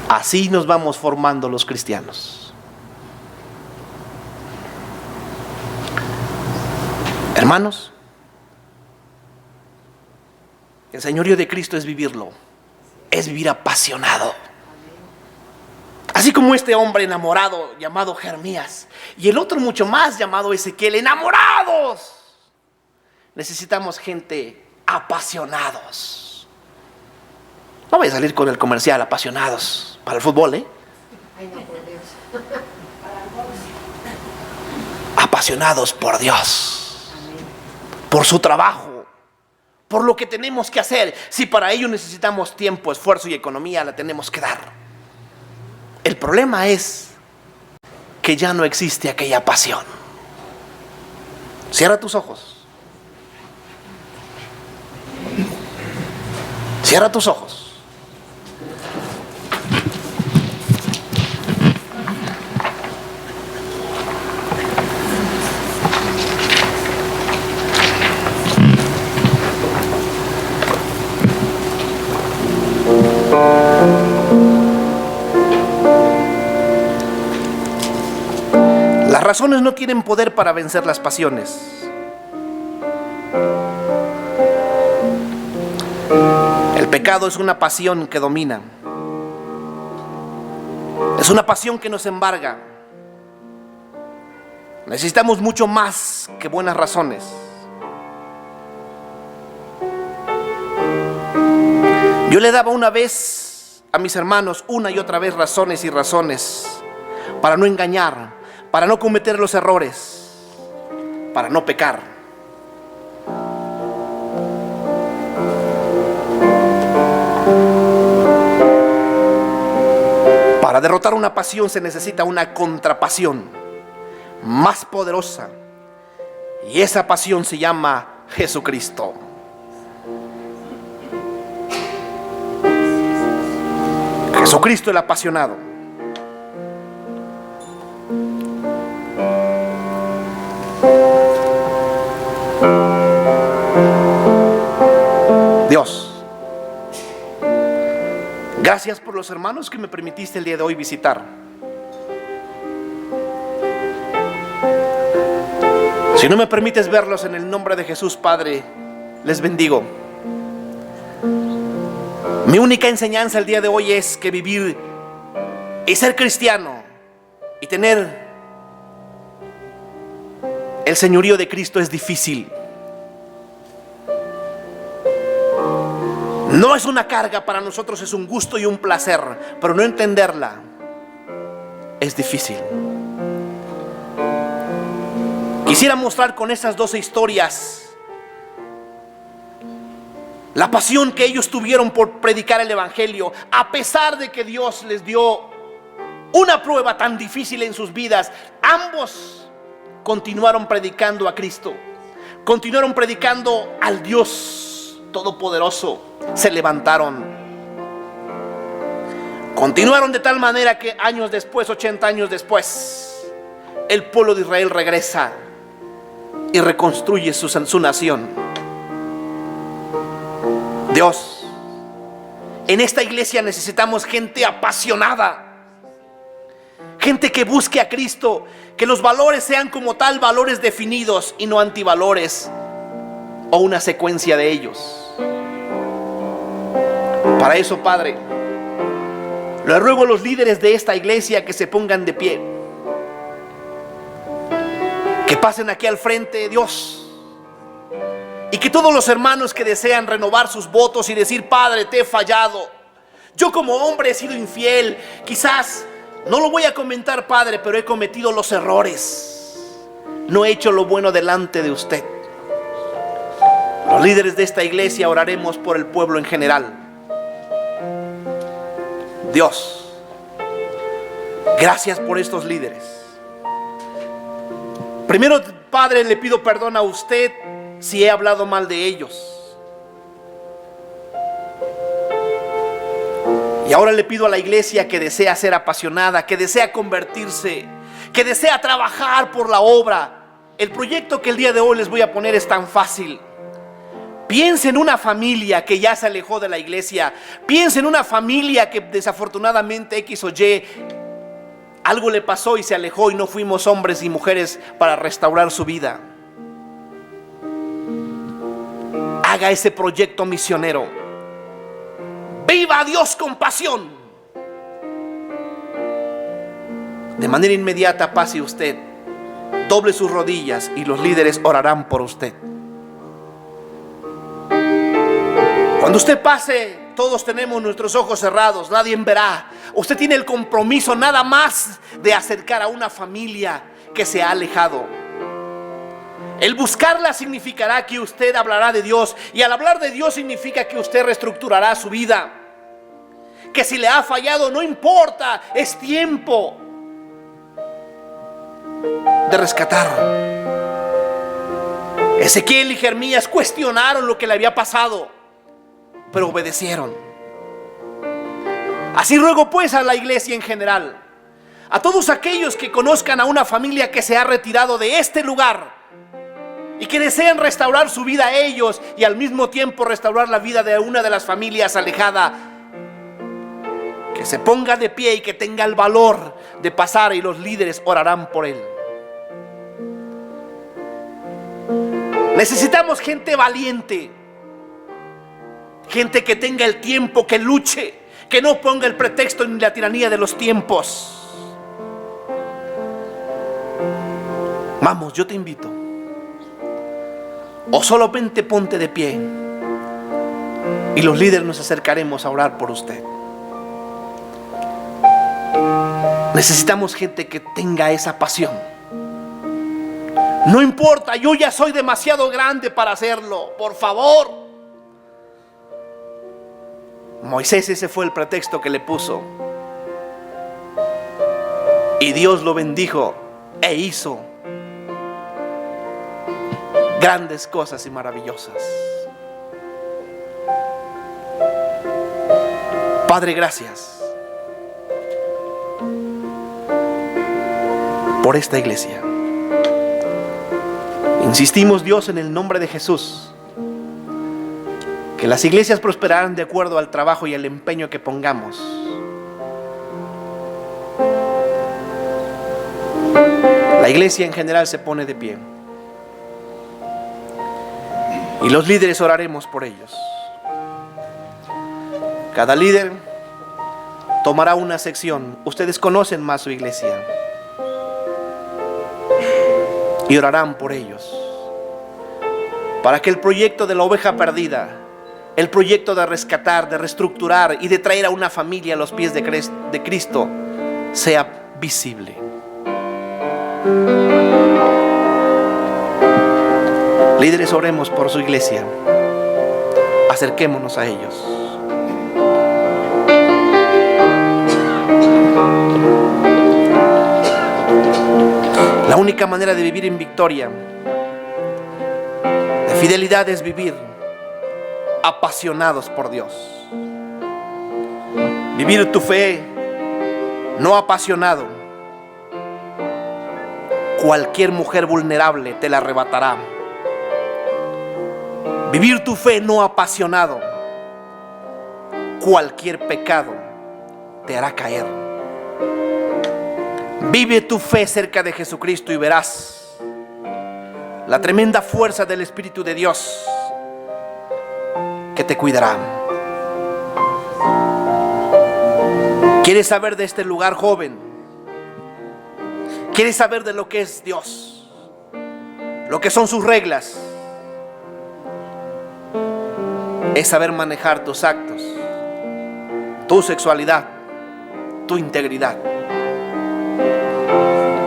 Speaker 1: Así nos vamos formando los cristianos. Hermanos, el señorío de Cristo es vivirlo, es vivir apasionado. Así como este hombre enamorado llamado Jeremías y el otro mucho más llamado Ezequiel, enamorados. Necesitamos gente apasionados. No voy a salir con el comercial, apasionados para el fútbol, ¿eh?
Speaker 2: Ay, no, por Dios.
Speaker 1: Apasionados por Dios, por su trabajo, por lo que tenemos que hacer. Si para ello necesitamos tiempo, esfuerzo y economía, la tenemos que dar. El problema es que ya no existe aquella pasión. Cierra tus ojos. Cierra tus ojos. Las razones no tienen poder para vencer las pasiones. El pecado es una pasión que domina. Es una pasión que nos embarga. Necesitamos mucho más que buenas razones. Yo le daba una vez a mis hermanos una y otra vez razones y razones para no engañar, para no cometer los errores, para no pecar. Para derrotar una pasión se necesita una contrapasión más poderosa, y esa pasión se llama Jesucristo. Jesucristo el apasionado. Dios, gracias por los hermanos que me permitiste el día de hoy visitar. Si no me permites verlos, en el nombre de Jesús, Padre, les bendigo. Mi única enseñanza el día de hoy es que vivir y ser cristiano y tener el señorío de Cristo es difícil. No es una carga para nosotros, es un gusto y un placer, pero no entenderla es difícil. Quisiera mostrar con esas 12 historias la pasión que ellos tuvieron por predicar el evangelio, a pesar de que Dios les dio una prueba tan difícil en sus vidas. Ambos continuaron predicando a Cristo, continuaron predicando al Dios Todopoderoso. Se levantaron, continuaron de tal manera que años después, 80 años después, el pueblo de Israel regresa y reconstruye su nación. Dios, en esta iglesia necesitamos gente apasionada, gente que busque a Cristo, que los valores sean como tal valores definidos y no antivalores o una secuencia de ellos. Para eso, Padre, le ruego a los líderes de esta iglesia que se pongan de pie, que pasen aquí al frente, Dios, y que todos los hermanos que desean renovar sus votos y decir: Padre, te he fallado, yo como hombre he sido infiel, quizás no lo voy a comentar, Padre, pero he cometido los errores, no he hecho lo bueno delante de usted. Los líderes de esta iglesia oraremos por el pueblo en general. Dios, gracias por estos líderes. Primero, Padre, le pido perdón a usted si he hablado mal de ellos. Y ahora le pido a la iglesia que desea ser apasionada, que desea convertirse, que desea trabajar por la obra. El proyecto que el día de hoy les voy a poner es tan fácil. Piensa en una familia que ya se alejó de la iglesia. Piensa en una familia que desafortunadamente X o Y algo le pasó y se alejó, y no fuimos hombres y mujeres para restaurar su vida. Haga ese proyecto misionero. Viva a Dios con pasión. De manera inmediata pase usted, doble sus rodillas y los líderes orarán por usted. Cuando usted pase, todos tenemos nuestros ojos cerrados, nadie verá. Usted tiene el compromiso nada más de acercar a una familia que se ha alejado. El buscarla significará que usted hablará de Dios, y al hablar de Dios significa que usted reestructurará su vida. Que si le ha fallado, no importa, es tiempo de rescatar. Ezequiel y Jeremías cuestionaron lo que le había pasado, pero obedecieron. Así ruego pues a la iglesia en general, a todos aquellos que conozcan a una familia que se ha retirado de este lugar y que desean restaurar su vida a ellos y al mismo tiempo restaurar la vida de una de las familias alejada, que se ponga de pie y que tenga el valor de pasar, y los líderes orarán por él. Necesitamos gente valiente, gente que tenga el tiempo, que luche, que no ponga el pretexto ni la tiranía de los tiempos. Vamos, yo te invito. O solamente ponte de pie y los líderes nos acercaremos a orar por usted. Necesitamos gente que tenga esa pasión. No importa, yo ya soy demasiado grande para hacerlo, por favor. Moisés, ese fue el pretexto que le puso. Y Dios lo bendijo e hizo grandes cosas y maravillosas. Padre, gracias por esta iglesia. Insistimos, Dios, en el nombre de Jesús, que las iglesias prosperarán de acuerdo al trabajo y al empeño que pongamos. La iglesia en general se pone de pie y los líderes oraremos por ellos. Cada líder tomará una sección. Ustedes conocen más su iglesia y orarán por ellos, para que el proyecto de la oveja perdida, el proyecto de rescatar, de reestructurar y de traer a una familia a los pies de Cristo sea visible. Líderes, oremos por su iglesia. Acerquémonos a ellos. La única manera de vivir en victoria, de fidelidad, es vivir apasionados por Dios. Vivir tu fe no apasionado, cualquier mujer vulnerable te la arrebatará. Vivir tu fe no apasionado, cualquier pecado te hará caer. Vive tu fe cerca de Jesucristo y verás la tremenda fuerza del Espíritu de Dios que te cuidará. ¿Quieres saber de este lugar, joven? ¿Quieres saber de lo que es Dios? Lo que son sus reglas. Es saber manejar tus actos, tu sexualidad, tu integridad.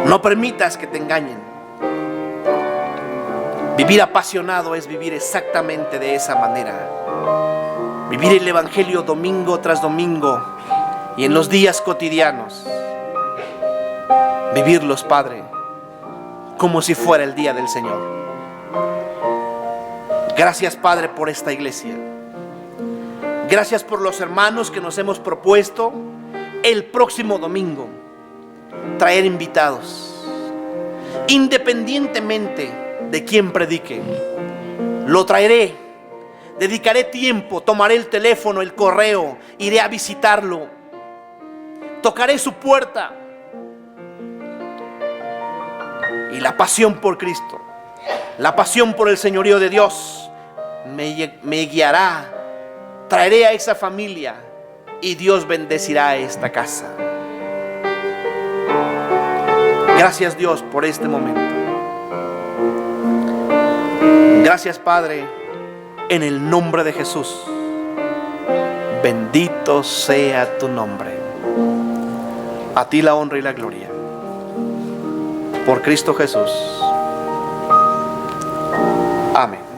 Speaker 1: No permitas que te engañen. Vivir apasionado es vivir exactamente de esa manera. Vivir el Evangelio domingo tras domingo y en los días cotidianos. Vivirlos, Padre, como si fuera el día del Señor. Gracias, Padre, por esta iglesia. Gracias por los hermanos que nos hemos propuesto el próximo domingo traer invitados, independientemente de quién predique. Lo traeré, dedicaré tiempo, tomaré el teléfono, el correo, iré a visitarlo, tocaré su puerta. Y la pasión por Cristo, la pasión por el señorío de Dios me guiará. Traeré a esa familia y Dios bendecirá esta casa. Gracias, Dios, por este momento. Gracias, Padre, en el nombre de Jesús. Bendito sea tu nombre. A ti la honra y la gloria. Por Cristo Jesús. Amén.